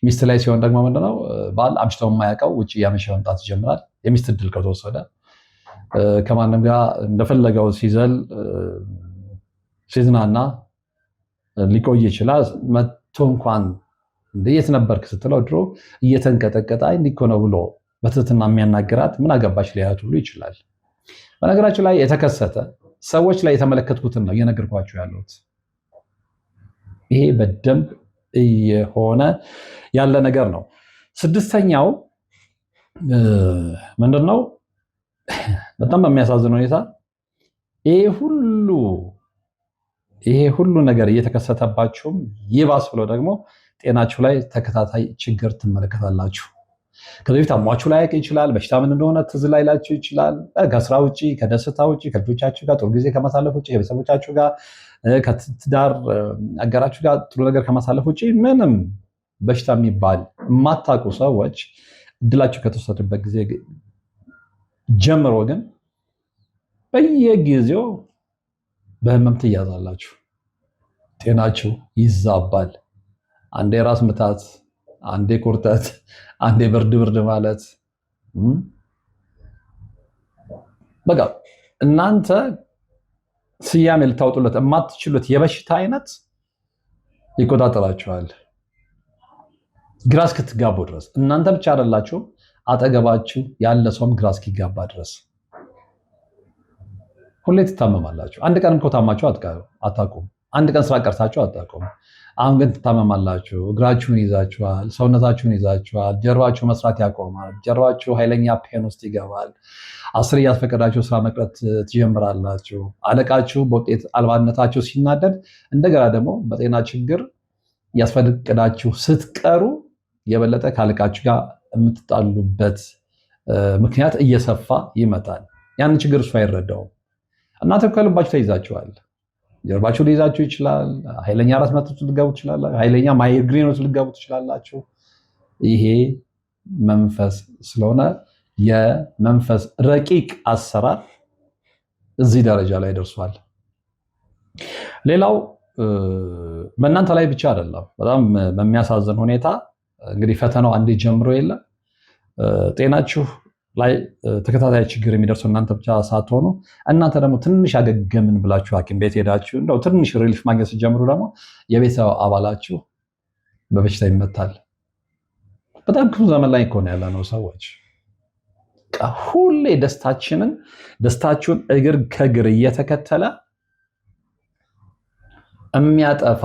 ሚስት ላይ ሲሆን ደግሞ ምንድነው ባል አምሽቶ የማያውቀው ውጭ እያመሸ መምጣት ይጀምራል። የሚስት እድል ከተወሰደ ከማንም ጋር እንደፈለገው ሲዘል ሲዝናና ሊቆይ ይችላል። መጥቶ እንኳን የት ነበርክ ስትለው ድሮ እየተንቀጠቀጠ እንዲህ እኮ ነው ብሎ በትህትና የሚያናግራት ምን አገባሽ ሊያት ሁሉ ይችላል። በነገራችን ላይ የተከሰተ ሰዎች ላይ የተመለከትኩትን ነው እየነገርኳችሁ ያለሁት። ይሄ በደንብ እየሆነ ያለ ነገር ነው። ስድስተኛው ምንድነው? በጣም በሚያሳዝን ሁኔታ ይሄ ሁሉ ነገር እየተከሰተባችሁም ይባስ ብሎ ደግሞ ጤናችሁ ላይ ተከታታይ ችግር ትመለከታላችሁ። ከዚህ በፊት አሟችሁ ላይ ያውቅ ይችላል። በሽታ ምን እንደሆነ ትዝ ላይላችሁ ይችላል። ከስራ ውጭ፣ ከደስታ ውጭ፣ ከልጆቻችሁ ጋር ጥሩ ጊዜ ከማሳለፍ ውጭ፣ ከቤተሰቦቻችሁ ጋር፣ ከትዳር አጋራችሁ ጋር ጥሩ ነገር ከማሳለፍ ውጭ ምንም በሽታ የሚባል የማታውቁ ሰዎች እድላችሁ ከተወሰደበት ጊዜ ጀምሮ ግን በየጊዜው በህመም ትያዛላችሁ። ጤናችሁ ይዛባል። አንዴ ራስ ምታት፣ አንዴ ቁርጠት፣ አንዴ ብርድ ማለት በቃ እናንተ ስያሜ ልታወጡለት የማትችሉት የበሽታ አይነት ይቆጣጠራችኋል። ግራ እስክትጋቡ ድረስ እናንተ ብቻ አይደላችሁም፣ አጠገባችሁ ያለ ሰውም ግራ እስኪጋባ ድረስ ሁሌ ትታመማላችሁ። አንድ ቀን እኮ ታማችሁ አታውቁም። አንድ ቀን ስራ ቀርታችሁ አታውቁም። አሁን ግን ትታመማላችሁ። እግራችሁን ይዛችኋል፣ ሰውነታችሁን ይዛችኋል። ጀርባችሁ መስራት ያቆማል። ጀርባችሁ ኃይለኛ ፔን ውስጥ ይገባል። 10 እያስፈቀዳችሁ ስራ መቅረት ትጀምራላችሁ። አለቃችሁ በውጤት አልባነታችሁ ሲናደድ እንደገና ደግሞ በጤና ችግር እያስፈቀዳችሁ ስትቀሩ የበለጠ ካለቃችሁ ጋር የምትጣሉበት ምክንያት እየሰፋ ይመጣል። ያንን ችግር እሱ አይረዳውም። እናንተ ከልባችሁ ተይዛችኋል። ጀርባችሁ ሊይዛችሁ ይችላል። ኃይለኛ ራስ ምታት ልትገቡ ትችላላችሁ። ኃይለኛ ማይግሬኖች ልትገቡ ትችላላችሁ። ይሄ መንፈስ ስለሆነ የመንፈስ ረቂቅ አሰራር እዚህ ደረጃ ላይ ደርሷል። ሌላው በእናንተ ላይ ብቻ አይደለም። በጣም በሚያሳዝን ሁኔታ እንግዲህ ፈተናው አንዴ ጀምሮ የለ ጤናችሁ ላይ ተከታታይ ችግር የሚደርሰው እናንተ ብቻ ሳትሆኑ እናንተ ደግሞ ትንሽ ያገገምን ብላችሁ ሐኪም ቤት ሄዳችሁ እንደው ትንሽ ሪሊፍ ማግኘት ስትጀምሩ ደግሞ የቤተሰብ አባላችሁ በበሽታ ይመታል። በጣም ክፉ ዘመን ላይ እኮ ነው ያለነው ሰዎች። ሁሌ ደስታችሁን እግር ከእግር እየተከተለ የሚያጠፋ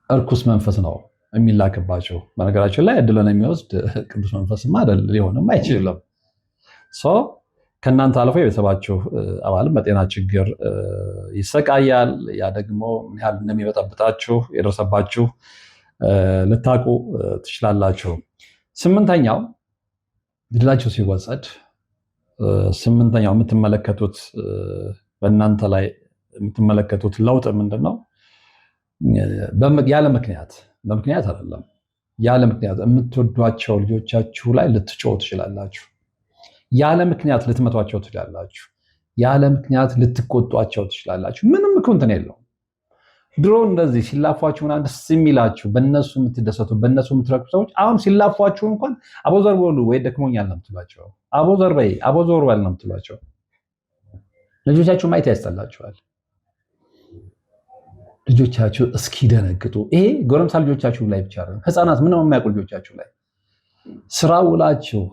እርኩስ መንፈስ ነው የሚላክባቸው። በነገራችን ላይ እድልን የሚወስድ ቅዱስ መንፈስማ ሊሆንም አይችልም። ከእናንተ አልፎ የቤተሰባችሁ አባልም በጤና ችግር ይሰቃያል። ያ ደግሞ ምን ያህል እንደሚበጠብጣችሁ የደረሰባችሁ ልታውቁ ትችላላችሁ። ስምንተኛው እድላችሁ ሲወሰድ ስምንተኛው የምትመለከቱት በእናንተ ላይ የምትመለከቱት ለውጥ ምንድን ነው? ያለ በምክንያት አይደለም። ያለ ምክንያት የምትወዷቸው ልጆቻችሁ ላይ ልትጮሁ ትችላላችሁ። ያለ ምክንያት ልትመቷቸው ትችላላችሁ። ያለ ምክንያት ልትቆጧቸው ትችላላችሁ። ምንም እኮ እንትን የለውም። ድሮ እንደዚህ ሲላፏችሁ ምናምን ደስ የሚላችሁ በእነሱ የምትደሰቱ በእነሱ የምትረኩ ሰዎች አሁን ሲላፏችሁ እንኳን አቦዘር በሉ ወይ ደክሞኛል ነው የምትሏቸው። አቦዘር በይ አቦዞር በል ነው የምትሏቸው። ልጆቻችሁ ማየት ያስጠላችኋል። ልጆቻችሁ እስኪደነግጡ፣ ይሄ ጎረምሳ ልጆቻችሁ ላይ ብቻ አይደለም፣ ህፃናት ምንም የማያውቁ ልጆቻችሁ ላይ ስራ ውላችሁ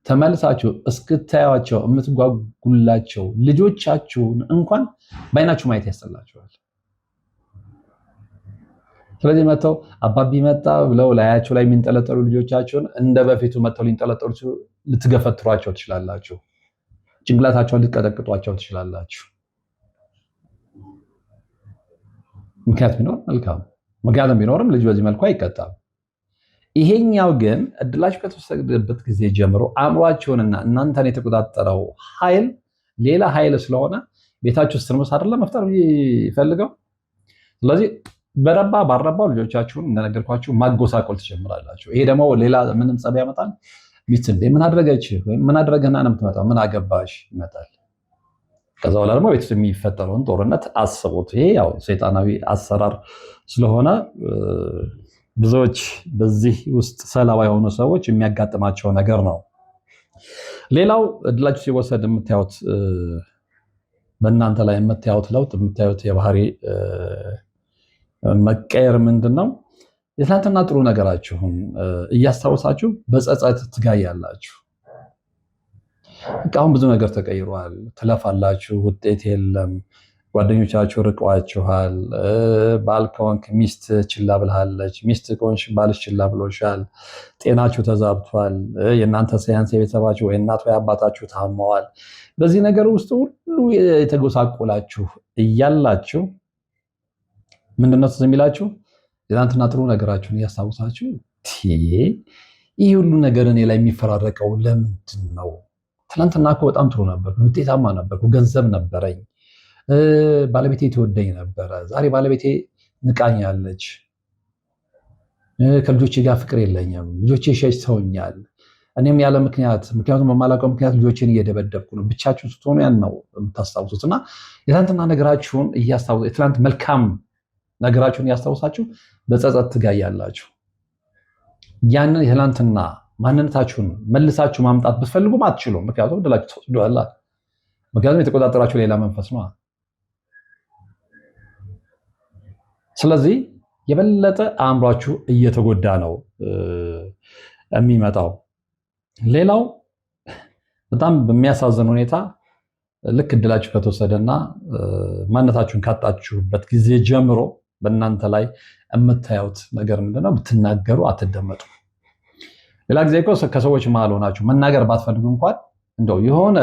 ተመልሳችሁ እስክታያቸው የምትጓጉላቸው ልጆቻችሁን እንኳን በአይናችሁ ማየት ያስጠላችኋል። ስለዚህ መጥተው አባቢ መጣ ብለው ላያቸው ላይ የሚንጠለጠሉ ልጆቻቸውን እንደ በፊቱ መጥተው ሊንጠለጠሉ ልትገፈትሯቸው ትችላላችሁ። ጭንቅላታቸውን ልትቀጠቅጧቸው ትችላላችሁ። ምክንያት ቢኖር መልካም፣ ምክንያቱም ቢኖርም ልጅ በዚህ መልኩ አይቀጣም። ይሄኛው ግን እድላችሁ ከተወሰደበት ጊዜ ጀምሮ አእምሯቸውንና እናንተን የተቆጣጠረው ኃይል ሌላ ኃይል ስለሆነ ቤታችሁ ውስጥ ትርምስ አይደለም መፍጠር ይፈልገው። ስለዚህ በረባ ባረባው ልጆቻችሁን እንደነገርኳችሁ ማጎሳቆል ትጀምራላችሁ። ይሄ ደግሞ ሌላ ምንም ጸብ ያመጣል። ሚስት እንደ ምን አድርገች ወይም ምን አድርገህና ነው የምትመጣው? ምን አገባሽ ይመጣል። ከዛ በኋላ ደግሞ ቤት ውስጥ የሚፈጠረውን ጦርነት አስቡት። ይሄ ያው ሰይጣናዊ አሰራር ስለሆነ ብዙዎች በዚህ ውስጥ ሰለባ የሆኑ ሰዎች የሚያጋጥማቸው ነገር ነው። ሌላው እድላችሁ ሲወሰድ የምታዩት በእናንተ ላይ የምታዩት ለውጥ የምታዩት የባህሪ መቀየር ምንድን ነው? የትናንትና ጥሩ ነገራችሁን እያስታወሳችሁ በጸጸት ትጋያላችሁ። አሁን ብዙ ነገር ተቀይሯል። ትለፋላችሁ፣ ውጤት የለም። ጓደኞቻችሁ ርቀዋችኋል። ባል ከሆንክ ሚስት ችላ ብልሃለች፣ ሚስት ከሆንሽ ባልሽ ችላ ብሎሻል። ጤናችሁ ተዛብቷል። የእናንተ ሳያንስ የቤተሰባችሁ ወይ እናት ወይ አባታችሁ ታመዋል። በዚህ ነገር ውስጥ ሁሉ የተጎሳቆላችሁ እያላችሁ ምንድነው ትዝ የሚላችሁ? የትናንትና ጥሩ ነገራችሁን እያስታውሳችሁ ይህ ሁሉ ነገር እኔ ላይ የሚፈራረቀው ለምንድን ነው? ትናንትና እኮ በጣም ጥሩ ነበርኩ፣ ውጤታማ ነበርኩ፣ ገንዘብ ነበረኝ፣ ባለቤቴ ትወደኝ ነበረ። ዛሬ ባለቤቴ ንቃኛለች፣ ከልጆቼ ጋር ፍቅር የለኝም፣ ልጆቼ ሸሽተውኛል። እኔም ያለ ምክንያቱም በማላውቀው ምክንያት ልጆቼን እየደበደብኩ ነው። ብቻችሁ ስትሆኑ ያን ነው የምታስታውሱት። እና የትናንትና ነገራችሁን የትናንት መልካም ነገራችሁን እያስታውሳችሁ በጸጸት ትጋያላችሁ። ያንን የትናንትና ማንነታችሁን መልሳችሁ ማምጣት ብትፈልጉም አትችሉም። ምክንያቱም ድላችሁ ተወስዷል። ምክንያቱም የተቆጣጠራችሁ ሌላ መንፈስ ነው። ስለዚህ የበለጠ አእምሯችሁ እየተጎዳ ነው የሚመጣው። ሌላው በጣም በሚያሳዝን ሁኔታ ልክ እድላችሁ ከተወሰደና ማንነታችሁን ካጣችሁበት ጊዜ ጀምሮ በእናንተ ላይ የምታዩት ነገር ምንድነው? ብትናገሩ አትደመጡ። ሌላ ጊዜ እኮ ከሰዎች መሀል ሆናችሁ መናገር ባትፈልጉ እንኳን እንደው የሆነ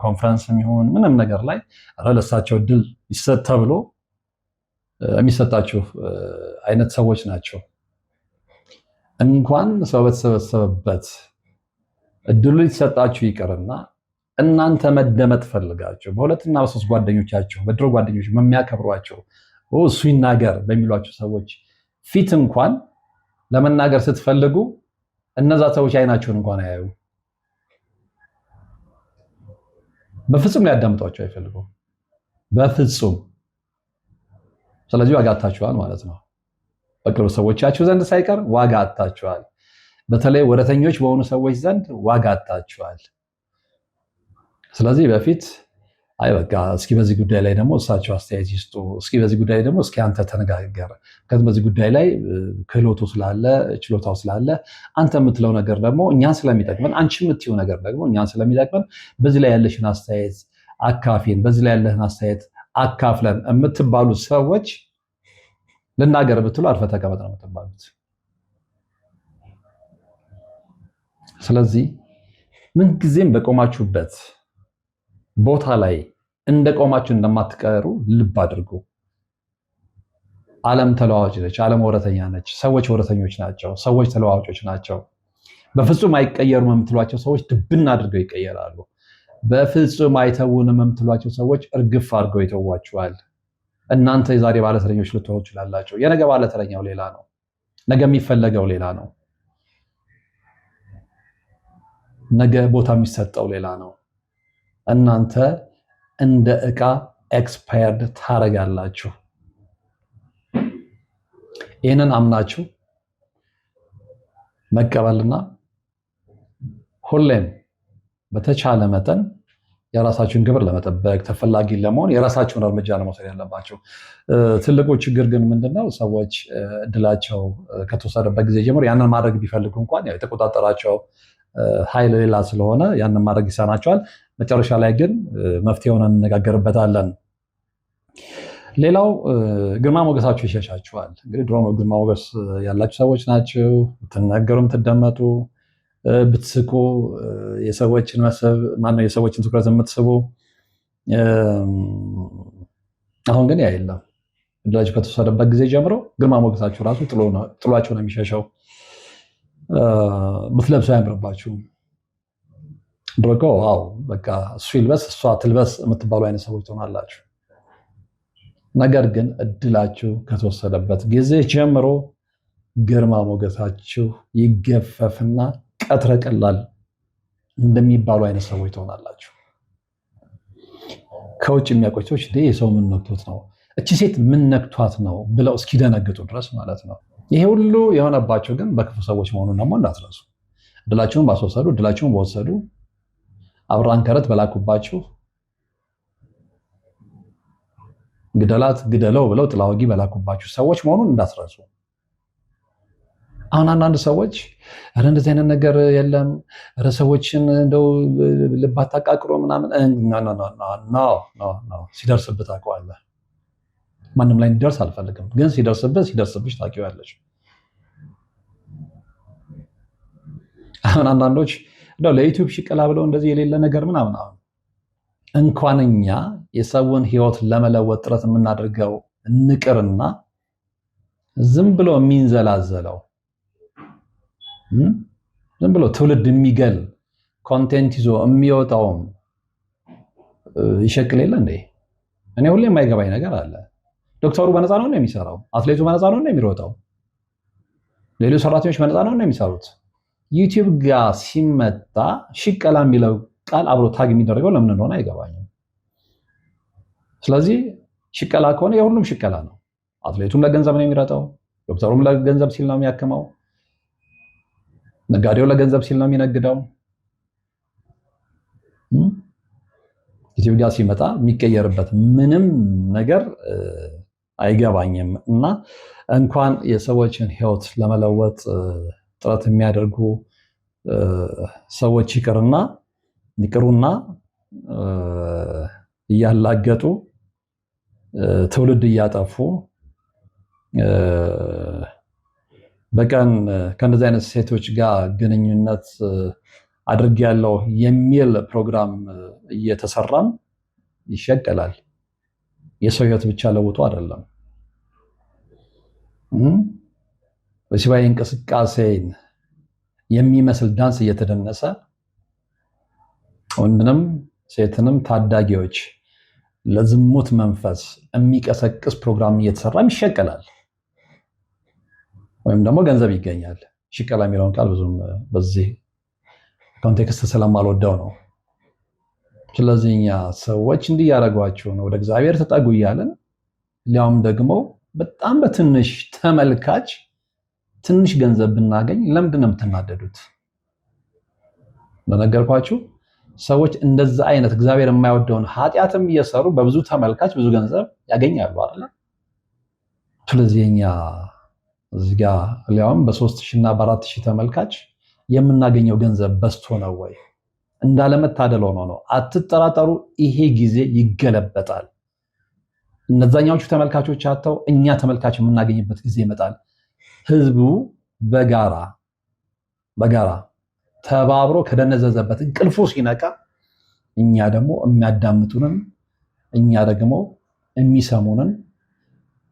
ኮንፈረንስ የሚሆን ምንም ነገር ላይ ለእሳቸው እድል ይሰጥ ተብሎ የሚሰጣችሁ አይነት ሰዎች ናቸው። እንኳን ሰው በተሰበሰበበት እድሉ ሊሰጣችሁ ይቅርና እናንተ መደመጥ ፈልጋችሁ በሁለትና በሶስት ጓደኞቻችሁ በድሮ ጓደኞች የሚያከብሯቸው እሱ ይናገር በሚሏቸው ሰዎች ፊት እንኳን ለመናገር ስትፈልጉ እነዛ ሰዎች አይናቸውን እንኳን አያዩ። በፍጹም ሊያዳምጧቸው አይፈልጉም። በፍጹም። ስለዚህ ዋጋ አጥታችኋል ማለት ነው። በቅርብ ሰዎቻችሁ ዘንድ ሳይቀር ዋጋ አጥታችኋል። በተለይ ወረተኞች በሆኑ ሰዎች ዘንድ ዋጋ አጥታችኋል። ስለዚህ በፊት አይ በቃ እስኪ በዚህ ጉዳይ ላይ ደግሞ እሳቸው አስተያየት ይስጡ፣ እስኪ በዚህ ጉዳይ ላይ ደግሞ እስኪ አንተ ተነጋገር፣ ከዚህ በዚህ ጉዳይ ላይ ክህሎቱ ስላለ ችሎታው ስላለ አንተ የምትለው ነገር ደግሞ እኛን ስለሚጠቅመን፣ አንቺ የምትይው ነገር ደግሞ እኛን ስለሚጠቅመን በዚህ ላይ ያለሽን አስተያየት አካፊን፣ በዚህ ላይ ያለህን አስተያየት አካፍለን የምትባሉ ሰዎች ልናገር ብትሉ አርፈ ተቀመጥ ነው የምትባሉት። ስለዚህ ምንጊዜም በቆማችሁበት ቦታ ላይ እንደቆማችሁ እንደማትቀሩ ልብ አድርጉ። ዓለም ተለዋዋጭ ነች። ዓለም ወረተኛ ነች። ሰዎች ወረተኞች ናቸው። ሰዎች ተለዋዋጮች ናቸው። በፍጹም አይቀየሩም የምትሏቸው ሰዎች ድብን አድርገው ይቀየራሉ። በፍጹም አይተውንም የምትሏቸው ሰዎች እርግፍ አድርገው ይተዋችኋል። እናንተ የዛሬ ባለተረኞች ልትሆኑ ትችላላችሁ። የነገ ባለተረኛው ሌላ ነው። ነገ የሚፈለገው ሌላ ነው። ነገ ቦታ የሚሰጠው ሌላ ነው። እናንተ እንደ ዕቃ ኤክስፓየርድ ታረጋላችሁ። ይህንን አምናችሁ መቀበልና ሁሌም በተቻለ መጠን የራሳችሁን ግብር ለመጠበቅ ተፈላጊ ለመሆን የራሳችሁን እርምጃ ለመውሰድ ያለባቸው። ትልቁ ችግር ግን ምንድነው? ሰዎች እድላቸው ከተወሰደበት ጊዜ ጀምሮ ያንን ማድረግ ቢፈልጉ እንኳን የተቆጣጠራቸው ኃይል ሌላ ስለሆነ ያንን ማድረግ ይሳናቸዋል። መጨረሻ ላይ ግን መፍትሄውን እንነጋገርበታለን። ሌላው ግርማ ሞገሳችሁ ይሸሻችኋል። እንግዲህ ድሮ ግርማ ሞገስ ያላችሁ ሰዎች ናቸው። ብትናገሩም ትደመጡ፣ ብትስቁ የሰዎችን የሰዎችን ትኩረት የምትስቡ። አሁን ግን ያ የለም። እድላችሁ ከተወሰደበት ጊዜ ጀምሮ ግርማ ሞገሳችሁ ራሱ ጥሏችሁ ነው የሚሸሸው። ብትለብሱ አያምርባችሁም። ድሮ እኮ ዋው በቃ እሱ ይልበስ እሷ ትልበስ የምትባሉ አይነት ሰዎች ትሆናላችሁ። ነገር ግን እድላችሁ ከተወሰደበት ጊዜ ጀምሮ ግርማ ሞገሳችሁ ይገፈፍና ቀትረ ቀላል እንደሚባሉ አይነት ሰዎች ትሆናላችሁ። ከውጭ የሚያውቁት ሰዎች የሰው ምን ነክቶት ነው፣ እቺ ሴት ምን ነክቷት ነው ብለው እስኪደነግጡ ድረስ ማለት ነው። ይሄ ሁሉ የሆነባቸው ግን በክፉ ሰዎች መሆኑን ደግሞ እንዳትረሱ። እድላችሁን ባስወሰዱ፣ እድላችሁን በወሰዱ፣ አብራን ከረት በላኩባችሁ፣ ግደላት ግደለው ብለው ጥላ ወጊ በላኩባችሁ ሰዎች መሆኑን እንዳትረሱ። አሁን አንዳንድ ሰዎች ኧረ እንደዚህ አይነት ነገር የለም፣ ኧረ ሰዎችን እንደው ልብ አታቃቅሮ ምናምን። ሲደርስብህ ታውቀዋለህ። ማንም ላይ እንዲደርስ አልፈልግም፣ ግን ሲደርስብሽ ታውቂዋለሽ። አሁን አንዳንዶች እንደው ለዩቲዩብ ሽቀላ ብለው እንደዚህ የሌለ ነገር ምናምን እንኳን እኛ የሰውን ህይወት ለመለወጥ ጥረት የምናደርገው ንቅርና ዝም ብሎ የሚንዘላዘለው ዝም ብሎ ትውልድ የሚገል ኮንቴንት ይዞ የሚወጣውም ይሸቅል የለ እንዴ? እኔ ሁሌ የማይገባኝ ነገር አለ። ዶክተሩ በነፃ ነው የሚሰራው፣ አትሌቱ በነፃ ነው የሚሮጠው፣ ሌሎች ሰራተኞች በነፃ ነው የሚሰሩት። ዩቲዩብ ጋር ሲመጣ ሽቀላ የሚለው ቃል አብሮ ታግ የሚደረገው ለምን እንደሆነ አይገባኝም። ስለዚህ ሽቀላ ከሆነ የሁሉም ሽቀላ ነው። አትሌቱም ለገንዘብ ነው የሚረጠው፣ ዶክተሩም ለገንዘብ ሲል ነው የሚያክመው፣ ነጋዴው ለገንዘብ ሲል ነው የሚነግደው። ዩቲዩብ ጋር ሲመጣ የሚቀየርበት ምንም ነገር አይገባኝም። እና እንኳን የሰዎችን ህይወት ለመለወጥ ጥረት የሚያደርጉ ሰዎች ይቅሩና እያላገጡ ትውልድ እያጠፉ በቀን ከእንደዚህ አይነት ሴቶች ጋር ግንኙነት አድርጌያለሁ የሚል ፕሮግራም እየተሰራም ይሸቀላል። የሰው ህይወት ብቻ ለውጦ አይደለም። ወሲባዊ እንቅስቃሴን የሚመስል ዳንስ እየተደነሰ ወንድንም ሴትንም ታዳጊዎች ለዝሙት መንፈስ የሚቀሰቅስ ፕሮግራም እየተሰራም ይሸቀላል፣ ወይም ደግሞ ገንዘብ ይገኛል። ሽቀላ የሚለውን ቃል ብዙም በዚህ ኮንቴክስት ስለማልወደው ነው። ስለዚህ እኛ ሰዎች እንዲህ ያደረጓቸው ነው ወደ እግዚአብሔር ተጠጉ እያለን ሊያውም ደግሞ በጣም በትንሽ ተመልካች ትንሽ ገንዘብ ብናገኝ ለምንድን ነው የምትናደዱት? በነገርኳችሁ ሰዎች እንደዛ አይነት እግዚአብሔር የማይወደውን ኃጢአትም እየሰሩ በብዙ ተመልካች ብዙ ገንዘብ ያገኛሉ አይደል? ስለዚህ እኛ እዚህ ጋር ሊያውም በ3000 እና በ4000 ተመልካች የምናገኘው ገንዘብ በዝቶ ነው ወይ? እንዳለመታደል ሆኖ ነው። አትጠራጠሩ፣ ይሄ ጊዜ ይገለበጣል። እነዛኛዎቹ ተመልካቾች አጥተው እኛ ተመልካች የምናገኝበት ጊዜ ይመጣል። ህዝቡ በጋራ ተባብሮ ከደነዘዘበት እንቅልፉ ሲነቃ እኛ ደግሞ የሚያዳምጡንን እኛ ደግሞ የሚሰሙንን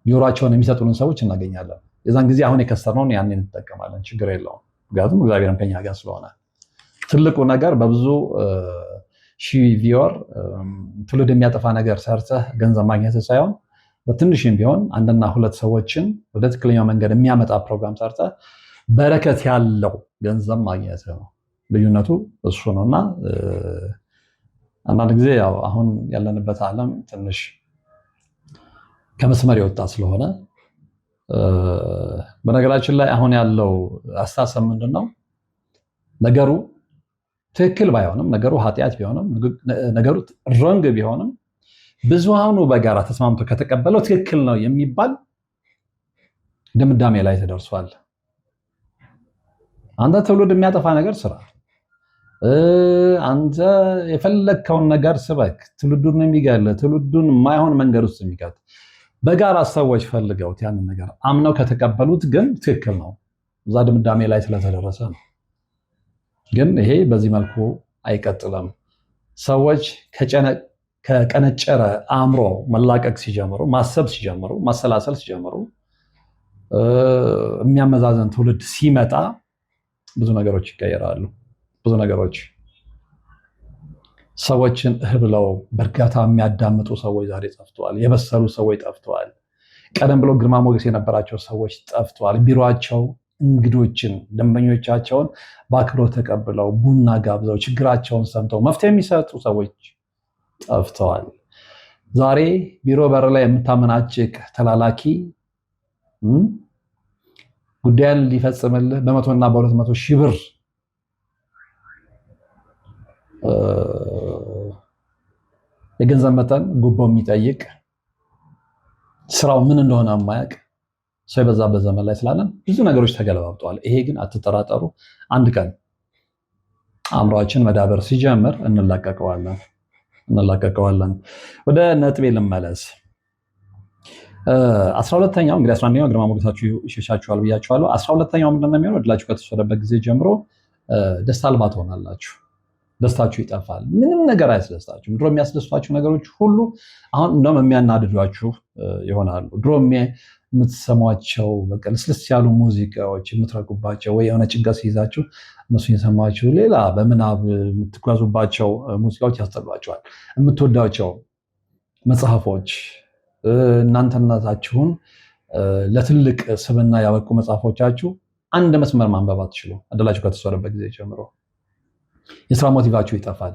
ጆሮአቸውን የሚሰጡንን ሰዎች እናገኛለን። የዛን ጊዜ አሁን የከሰርነውን ያንን እንጠቀማለን። ችግር የለውም። ምክንያቱም እግዚአብሔርም ከኛ ጋር ስለሆነ ትልቁ ነገር በብዙ ሺህ ቪወር ትውልድ የሚያጠፋ ነገር ሰርተህ ገንዘብ ማግኘት ሳይሆን በትንሽም ቢሆን አንድና ሁለት ሰዎችን ወደ ትክክለኛው መንገድ የሚያመጣ ፕሮግራም ሰርተህ በረከት ያለው ገንዘብ ማግኘት ነው። ልዩነቱ እሱ ነውና አንዳንድ ጊዜ ያው አሁን ያለንበት ዓለም ትንሽ ከመስመር የወጣ ስለሆነ በነገራችን ላይ አሁን ያለው አስተሳሰብ ምንድነው? ነገሩ ትክክል ባይሆንም፣ ነገሩ ኃጢአት ቢሆንም፣ ነገሩ ሮንግ ቢሆንም ብዙሃኑ በጋራ ተስማምቶ ከተቀበለው ትክክል ነው የሚባል ድምዳሜ ላይ ተደርሷል። አንተ ትውልድ የሚያጠፋ ነገር ስራ፣ አንተ የፈለግከውን ነገር ስበክ፣ ትውልዱን የሚገል ትውልዱን የማይሆን መንገድ ውስጥ የሚከት በጋራ ሰዎች ፈልገውት ያንን ነገር አምነው ከተቀበሉት ግን ትክክል ነው፣ እዛ ድምዳሜ ላይ ስለተደረሰ ነው። ግን ይሄ በዚህ መልኩ አይቀጥልም። ሰዎች ከቀነጨረ አእምሮ መላቀቅ ሲጀምሩ፣ ማሰብ ሲጀምሩ፣ ማሰላሰል ሲጀምሩ፣ የሚያመዛዘን ትውልድ ሲመጣ ብዙ ነገሮች ይቀየራሉ። ብዙ ነገሮች ሰዎችን ብለው በእርጋታ የሚያዳምጡ ሰዎች ዛሬ ጠፍተዋል። የበሰሉ ሰዎች ጠፍተዋል። ቀደም ብሎ ግርማ ሞገስ የነበራቸው ሰዎች ጠፍተዋል። ቢሮአቸው እንግዶችን፣ ደንበኞቻቸውን በአክብሮት ተቀብለው ቡና ጋብዘው ችግራቸውን ሰምተው መፍትሄ የሚሰጡ ሰዎች ጠፍተዋል። ዛሬ ቢሮ በር ላይ የምታመናጭቅ ተላላኪ ጉዳያን ሊፈጽምልህ በ100 እና በ200 ሺህ ብር የገንዘብ መጠን ጉቦ የሚጠይቅ ስራው ምን እንደሆነ የማያውቅ ሰው የበዛበት ዘመን ላይ ስላለን ብዙ ነገሮች ተገለባብጠዋል። ይሄ ግን አትጠራጠሩ፣ አንድ ቀን አእምሯችን መዳበር ሲጀምር እንላቀቀዋለን። ወደ ነጥቤ ልመለስ። 12ኛው እንግዲህ 11ኛው ግርማ ሞገሳችሁ ይሸሻችኋል ብያችኋለሁ። 12ኛው ምንድን ነው የሚሆነው? እድላችሁ ከተወሰደበት ጊዜ ጀምሮ ደስታ አልባ ትሆናላችሁ። ደስታችሁ ይጠፋል። ምንም ነገር አያስደስታችሁም። ድሮ የሚያስደስቷችሁ ነገሮች ሁሉ አሁን እንደውም የሚያናድዷችሁ ይሆናሉ። ድሮ የምትሰሟቸው በቃ ልስልስ ያሉ ሙዚቃዎች የምትረቁባቸው ወይ የሆነ ጭንቀት ሲይዛችሁ እነሱ የሰማችሁ ሌላ በምናብ የምትጓዙባቸው ሙዚቃዎች ያስጠሏቸዋል። የምትወዳቸው መጽሐፎች እናንተነታችሁን ለትልቅ ስብና ያበቁ መጽሐፎቻችሁ አንድ መስመር ማንበብ አትችሉ። እድላችሁ ከተወሰደበት ጊዜ ጀምሮ የስራ ሞቲቫችሁ ይጠፋል።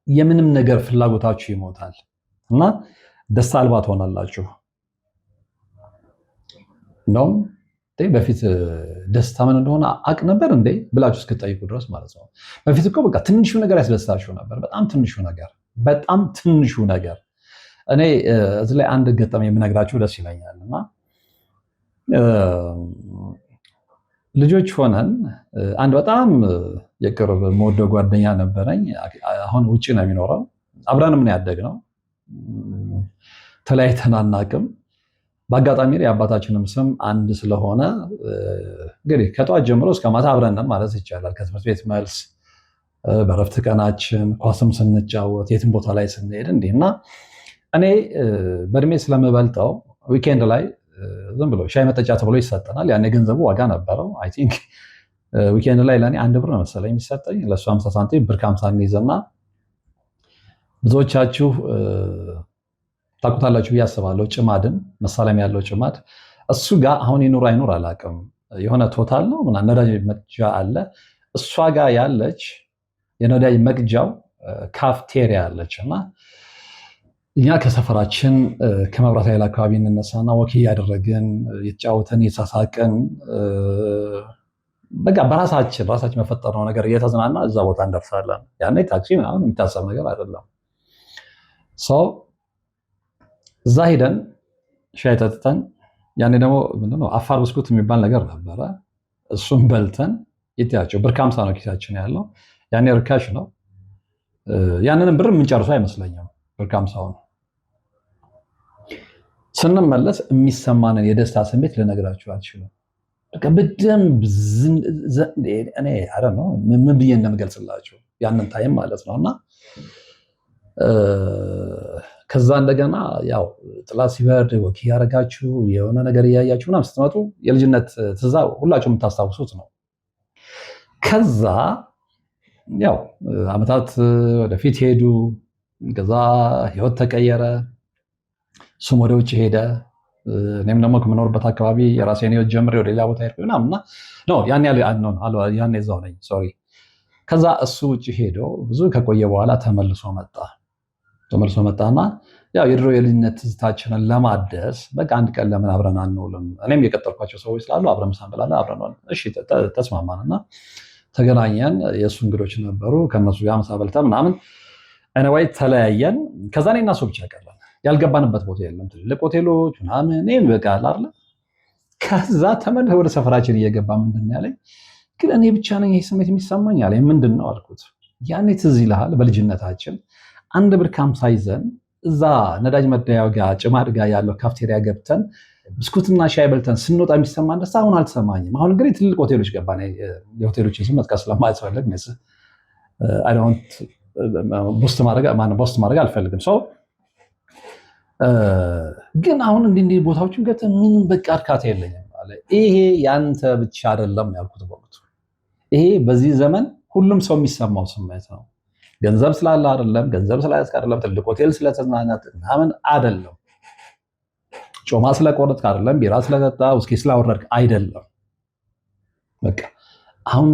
የምንም ነገር ፍላጎታችሁ ይሞታል እና ደስታ አልባ ትሆናላችሁ። እንደውም በፊት ደስታ ምን እንደሆነ አቅ ነበር እንዴ ብላችሁ እስክትጠይቁ ድረስ ማለት ነው። በፊት እኮ በቃ ትንሹ ነገር ያስደስታችሁ ነበር። በጣም ትንሹ ነገር። እኔ እዚህ ላይ አንድ ገጠመኝ የምነግራችሁ ደስ ይለኛል እና ልጆች ሆነን አንድ በጣም የቅርብ መወደው ጓደኛ ነበረኝ። አሁን ውጭ ነው የሚኖረው። አብረንም ነው ያደግነው። ተለያይተን አናውቅም። በአጋጣሚ የአባታችንም ስም አንድ ስለሆነ እንግዲህ ከጠዋት ጀምሮ እስከ ማታ አብረን ነን ማለት ይቻላል። ከትምህርት ቤት መልስ፣ በረፍት ቀናችን፣ ኳስም ስንጫወት፣ የትም ቦታ ላይ ስንሄድ እንዲህ እና እኔ በእድሜ ስለምበልጠው ዊኬንድ ላይ ዝም ብሎ ሻይ መጠጫ ተብሎ ይሰጠናል። ያኔ ገንዘቡ ዋጋ ነበረው። አይ ቲንክ ዊኬንድ ላይ ለእኔ 1 ብር ነው መሰለኝ የሚሰጠኝ፣ ለእሱ 50 ሳንቲም ብር ከ50 እንይዝና ብዙዎቻችሁ ታውቁታላችሁ ብዬ አስባለሁ። ጭማድን መሳለሚያ ያለው ጭማድ እሱ ጋር አሁን ይኑር አይኑር አላውቅም። የሆነ ቶታል ነው ምናምን ነዳጅ መቅጃ አለ። እሷ ጋር ያለች የነዳጅ መቅጃው ካፍቴሪያ አለች እና እኛ ከሰፈራችን ከመብራት ኃይል አካባቢ እንነሳና ወክ እያደረግን የተጫወተን የተሳሳቅን በቃ በራሳችን መፈጠርነው ነገር እየተዝናና እዛ ቦታ እንደርሳለን። ያኔ ታክሲ ምናምን የሚታሰብ ነገር አይደለም። ሰው እዛ ሄደን ሻይ ጠጥተን ያኔ ደግሞ ምንድነው አፋር ብስኩት የሚባል ነገር ነበረ። እሱም በልተን ይታያቸው ብር ከ50 ነው ኪሳችን ያለው። ያኔ ርካሽ ነው። ያንንም ብር የምንጨርሰው አይመስለኝም። ብር ከ50 ነው። ስንመለስ የሚሰማንን የደስታ ስሜት ልነግራችሁ አልችልም። በቃ በደንብ እኔ ምን ብዬ እንደምገልጽላችሁ ያንን ታይም ማለት ነው። እና ከዛ እንደገና ያው ጥላ ሲበርድ ወክ እያደረጋችሁ የሆነ ነገር እያያችሁ ምናምን ስትመጡ የልጅነት ትዛ ሁላችሁ የምታስታውሱት ነው። ከዛ ያው አመታት ወደፊት ሄዱ። ከዛ ህይወት ተቀየረ። እሱም ወደ ውጭ ሄደ። እኔም ደግሞ ከምኖርበት አካባቢ የራሴን ህይወት ጀምሬ ወደ ሌላ ቦታ ሄድኩ ምናምን እና ያኔ እዛው ነኝ። ሶሪ ከዛ እሱ ውጭ ሄዶ ብዙ ከቆየ በኋላ ተመልሶ መጣና ያው የድሮ የልጅነት ትዝታችንን ለማደስ በቃ አንድ ቀን ለምን አብረን አንውልም? እኔም የቀጠርኳቸው ሰዎች ስላሉ አብረን ምሳ እንበላለን፣ አብረን ዋልን። እሺ ተስማማንና ተገናኘን። የእሱ እንግዶች ነበሩ። ከነሱ ጋር ምሳ በልተን ምናምን ኤኒዌይ ተለያየን። ከዛ እኔና እሱ ብቻ ቀረን። ያልገባንበት ቦታ የለም፣ ትልልቅ ሆቴሎች ምናምን እኔም በቃ አይደለ። ከዛ ተመልሰ ወደ ሰፈራችን እየገባ ምንድን ነው ያለኝ፣ ግን እኔ ብቻ ነኝ ይሄ ስሜት የሚሰማኝ አለኝ። ምንድን ነው አልኩት። ያኔ ትዝ ይልሃል በልጅነታችን 1 ብር ከ50 ይዘን እዛ ነዳጅ መደያው ጋር ጭማድ ጋር ያለው ካፍቴሪያ ገብተን ብስኩትና ሻይ በልተን ስንወጣ የሚሰማን ደስታ አሁን አልተሰማኝም። አሁን እንግዲህ ትልቅ ሆቴሎች ገባን። የሆቴሎችን ስም መጥቀስ ስለማያስፈልግ ቦስት ማድረግ አልፈልግም። ሰው ግን አሁን እንዲህ ቦታዎችን ገብተን ምንም በቃ እርካታ የለኝም አለ። ይሄ ያንተ ብቻ አይደለም ያልኩት በወቅቱ። ይሄ በዚህ ዘመን ሁሉም ሰው የሚሰማው ስሜት ነው። ገንዘብ ስላለ አይደለም፣ ገንዘብ ስላያዝክ አይደለም፣ ትልቅ ሆቴል ስለተዝናናት ምናምን አይደለም፣ ጮማ ስለቆረጥክ አይደለም፣ ቢራ ስለጠጣ ውስኪ ስላወረድክ አይደለም። በቃ አሁን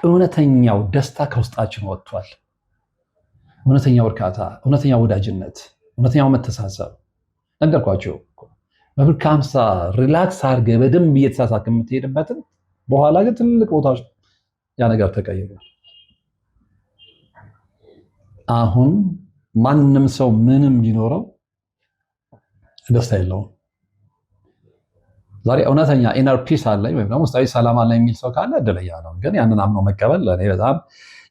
እውነተኛው ደስታ ከውስጣችን ወጥቷል። እውነተኛው እርካታ፣ እውነተኛው ወዳጅነት፣ እውነተኛው መተሳሰብ ነገርኳቸው። በብር ከ50 ሪላክስ አድርገህ በደንብ እየተሳሳክ የምትሄድበትን በኋላ ግን ትልቅ ቦታዎች ያ ነገር ተቀይሯል። አሁን ማንም ሰው ምንም ቢኖረው ደስታ የለውም። ዛሬ እውነተኛ ኢነር ፒስ አለኝ ወይም ደግሞ ውስጣዊ ሰላም አለኝ የሚል ሰው ካለ እድለኛ ነው። ግን ያንን አምኖ መቀበል ለእኔ በጣም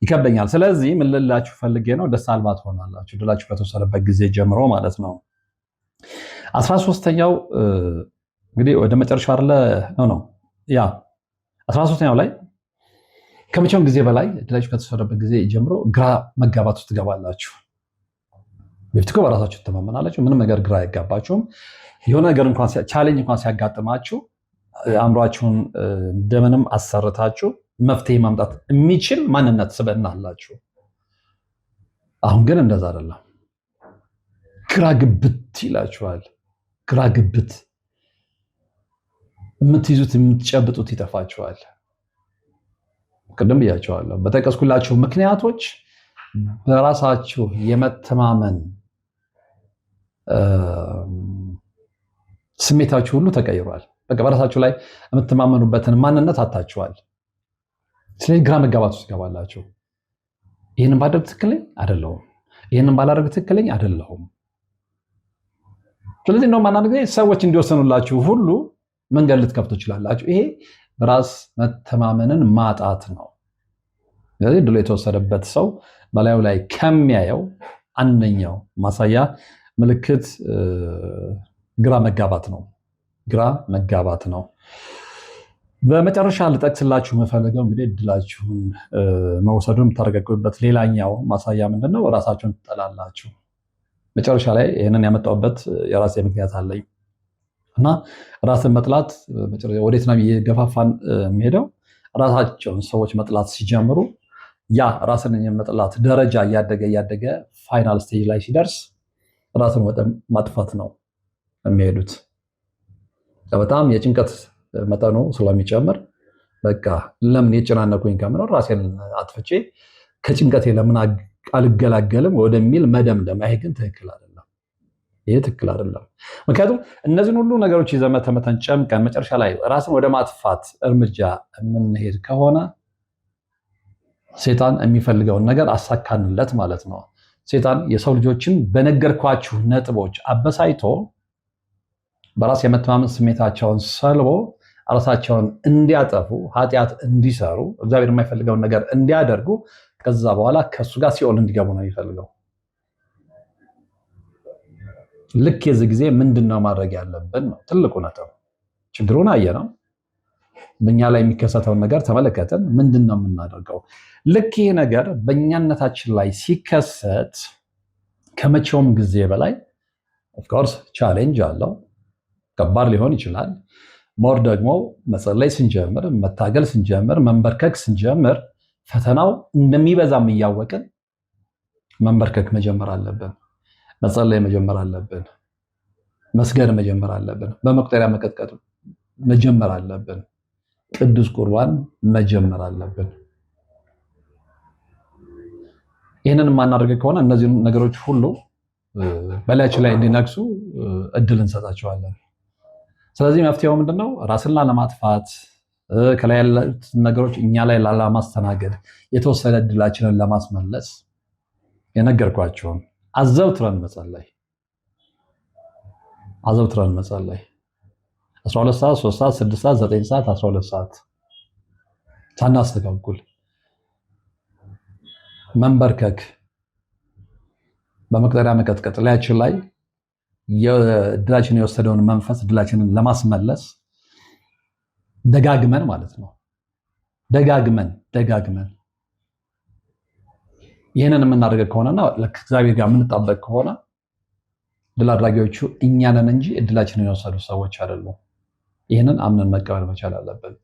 ይከብደኛል። ስለዚህ ምን ልላችሁ ፈልጌ ነው፣ ደስታ አልባ ትሆናላችሁ ድላችሁ ከተወሰደበት ጊዜ ጀምሮ ማለት ነው። 13ኛው እንግዲህ ወደ መጨረሻው አይደለ ነው ያ 13ኛው ላይ ከመቼውም ጊዜ በላይ ድላችሁ ከተወሰደበት ጊዜ ጀምሮ ግራ መጋባት ውስጥ ትገባላችሁ። በፊት እኮ በራሳችሁ ትተማመናላችሁ። ምንም ነገር ግራ አይጋባችሁም። የሆነ ነገር እንኳን ቻሌንጅ እንኳን ሲያጋጥማችሁ አእምሯችሁን እንደምንም አሰርታችሁ መፍትሄ ማምጣት የሚችል ማንነት ስብዕና አላችሁ። አሁን ግን እንደዛ አይደለም። ግራ ግብት ይላችኋል። ግራ ግብት፣ የምትይዙት የምትጨብጡት ይጠፋችኋል። ቅድም ብያቸዋለሁ። በጠቀስኩላችሁ ምክንያቶች በራሳችሁ የመተማመን ስሜታችሁ ሁሉ ተቀይሯል። በቃ በራሳችሁ ላይ የምትማመኑበትን ማንነት አታችኋል። ስለዚህ ግራ መጋባት ውስጥ ትገባላችሁ። ይህንን ባደርግ ትክክለኝ አይደለሁም፣ ይህንን ባላደርግ ትክክለኝ አይደለሁም። ስለዚህ ነው አንዳንድ ጊዜ ሰዎች እንዲወሰኑላችሁ ሁሉ መንገድ ልትከፍቱ ትችላላችሁ። ይሄ በራስ መተማመንን ማጣት ነው። ስለዚህ ድሎ የተወሰደበት ሰው በላዩ ላይ ከሚያየው አንደኛው ማሳያ ምልክት ግራ መጋባት ነው። ግራ መጋባት ነው። በመጨረሻ ልጠቅስላችሁ የምፈልገው እንግዲህ እድላችሁን መውሰዱን የምታረጋግጡበት ሌላኛው ማሳያ ምንድነው? ራሳችሁን ትጠላላችሁ። መጨረሻ ላይ ይህንን ያመጣሁበት የራሴ ምክንያት አለኝ እና ራስን መጥላት ወዴት ነው የገፋፋን የሚሄደው? ራሳቸውን ሰዎች መጥላት ሲጀምሩ ያ ራስን የመጥላት ደረጃ እያደገ ፋይናል ስቴጅ ላይ ሲደርስ ራስን ወደ ማጥፋት ነው የሚሄዱት። በጣም የጭንቀት መጠኑ ስለሚጨምር በቃ ለምን የጨናነኩኝ ከምኖር ራሴን አጥፍቼ ከጭንቀቴ ለምን አልገላገልም ወደሚል መደምደም። ይሄ ግን ትክክል አይደለም። ይሄ ትክክል አይደለም። ምክንያቱም እነዚህን ሁሉ ነገሮች ይዘን መተን ጨምቀን መጨረሻ ላይ ራስን ወደ ማጥፋት እርምጃ የምንሄድ ከሆነ ሴጣን የሚፈልገውን ነገር አሳካንለት ማለት ነው። ሴጣን የሰው ልጆችን በነገርኳችሁ ነጥቦች አበሳይቶ በራስ የመተማመን ስሜታቸውን ሰልቦ ራሳቸውን እንዲያጠፉ፣ ኃጢአት እንዲሰሩ፣ እግዚአብሔር የማይፈልገውን ነገር እንዲያደርጉ፣ ከዛ በኋላ ከሱ ጋር ሲኦል እንዲገቡ ነው የሚፈልገው። ልክ የዚህ ጊዜ ምንድነው ማድረግ ያለብን ነው ትልቁ ነጥብ። ችግሩን አየነው፣ በእኛ ላይ የሚከሰተውን ነገር ተመለከተን። ምንድነው የምናደርገው? ልክ ይህ ነገር በእኛነታችን ላይ ሲከሰት ከመቼውም ጊዜ በላይ ኦፍኮርስ ቻሌንጅ አለው። ከባድ ሊሆን ይችላል። ሞር ደግሞ መጸለይ ስንጀምር፣ መታገል ስንጀምር፣ መንበርከክ ስንጀምር ፈተናው እንደሚበዛም እያወቅን መንበርከክ መጀመር አለብን። መጸለይ መጀመር አለብን። መስገድ መጀመር አለብን። በመቁጠሪያ መቀጥቀጥ መጀመር አለብን። ቅዱስ ቁርባን መጀመር አለብን። ይህንን የማናደርግ ከሆነ እነዚህ ነገሮች ሁሉ በላያችን ላይ እንዲነግሱ እድል እንሰጣቸዋለን። ስለዚህ መፍትሄው ምንድነው? ራስን ላለማጥፋት፣ ከላይ ያሉት ነገሮች እኛ ላይ ላለማስተናገድ፣ የተወሰደ እድላችንን ለማስመለስ የነገርኳቸውን አዘውትረን መጸለይ 12 ሰዓት፣ 3 ሰዓት፣ 6 ሰዓት፣ 9 ሰዓት፣ 12 ሰዓት ሳናስተጋጉል መንበርከክ፣ በመቅጠሪያ መቀጥቀጥ፣ ላያችን ላይ የድላችን የወሰደውን መንፈስ ድላችንን ለማስመለስ ደጋግመን ማለት ነው። ደጋግመን ይህንን የምናደርግ ከሆነና ከእግዚአብሔር ጋር የምንጣበቅ ከሆነ ድል አድራጊዎቹ እኛ ነን እንጂ እድላችንን የወሰዱ ሰዎች አይደሉም። ይህንን አምነን መቀበል መቻል አለብን።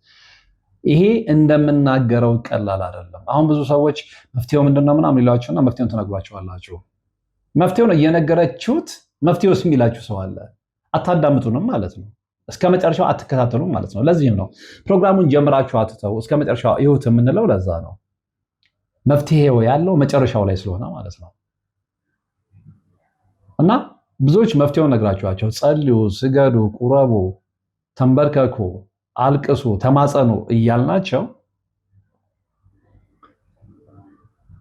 ይሄ እንደምናገረው ቀላል አይደለም። አሁን ብዙ ሰዎች መፍትሄው ምንድነው ምናምን ይሏቸውና መፍትሄውን ትነግሯቸዋላችሁ። መፍትሄውን እየነገረችሁት መፍትሄውስ የሚላችሁ ሰው አለ። አታዳምጡንም ማለት ነው። እስከ መጨረሻው አትከታተሉም ማለት ነው። ለዚህም ነው ፕሮግራሙን ጀምራችሁ አትተው እስከ መጨረሻው ይሁት የምንለው ለዛ ነው። መፍትሄው ያለው መጨረሻው ላይ ስለሆነ ማለት ነው። እና ብዙዎች መፍትሄውን ነግራችኋቸው ጸልዩ፣ ስገዱ፣ ቁረቡ፣ ተንበርከኩ፣ አልቅሱ፣ ተማጸኑ እያልናቸው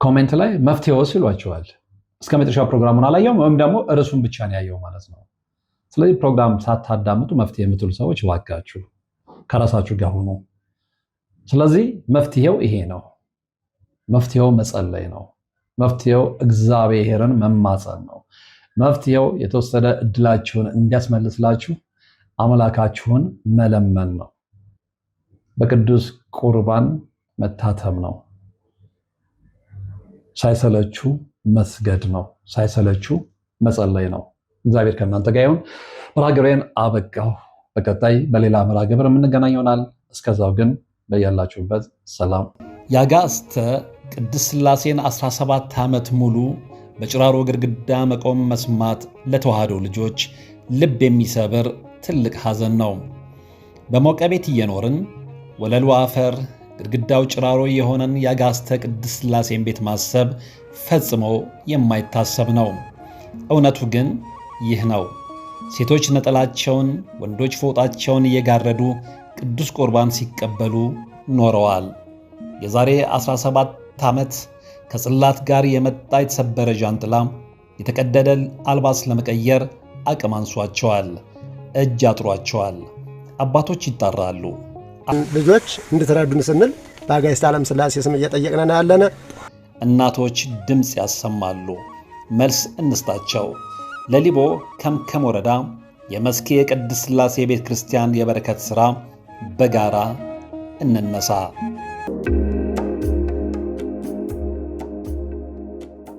ኮሜንት ላይ መፍትሄውስ ይሏቸዋል። እስከ መጨረሻው ፕሮግራሙን አላየውም ወይም ደግሞ ርዕሱን ብቻ ነው ያየው ማለት ነው። ስለዚህ ፕሮግራም ሳታዳምጡ መፍትሄ የምትሉ ሰዎች እባካችሁ ከራሳችሁ ጋር ሁኑ። ስለዚህ መፍትሄው ይሄ ነው። መፍትሄው መጸለይ ነው። መፍትሄው እግዚአብሔርን መማጸን ነው። መፍትሄው የተወሰደ እድላችሁን እንዲያስመልስላችሁ አምላካችሁን መለመን ነው። በቅዱስ ቁርባን መታተም ነው። ሳይሰለቹ መስገድ ነው። ሳይሰለቹ መጸለይ ነው። እግዚአብሔር ከእናንተ ጋር ይሁን። መርሐ ግብሬን አበቃሁ። በቀጣይ በሌላ መርሐ ግብር የምንገናኝ ይሆናል። እስከዛው ግን በያላችሁበት ሰላም። የአጋዕዝተ ቅድስት ሥላሴን 17 ዓመት ሙሉ በጭራሮ ግድግዳ መቆም መስማት ለተዋህዶ ልጆች ልብ የሚሰብር ትልቅ ሐዘን ነው። በሞቀ ቤት እየኖርን ወለሉ አፈር ግድግዳው ጭራሮ የሆነን የአጋዕዝተ ቅድስት ሥላሴን ቤት ማሰብ ፈጽሞ የማይታሰብ ነው። እውነቱ ግን ይህ ነው። ሴቶች ነጠላቸውን፣ ወንዶች ፎጣቸውን እየጋረዱ ቅዱስ ቁርባን ሲቀበሉ ኖረዋል። የዛሬ 17 ዓመት ከጽላት ጋር የመጣ የተሰበረ ዣንጥላ፣ የተቀደደ አልባስ ለመቀየር አቅም አንሷቸዋል፣ እጅ አጥሯቸዋል። አባቶች ይጣራሉ። ልጆች እንድትረዱን ስንል በአጋዕዝተ ዓለም ሥላሴ ስም እየጠየቅን ያለነ። እናቶች ድምፅ ያሰማሉ፣ መልስ እንስጣቸው። ለሊቦ ከምከም ወረዳ የመስኬ የቅድስት ሥላሴ ቤተ ክርስቲያን የበረከት ሥራ በጋራ እንነሳ።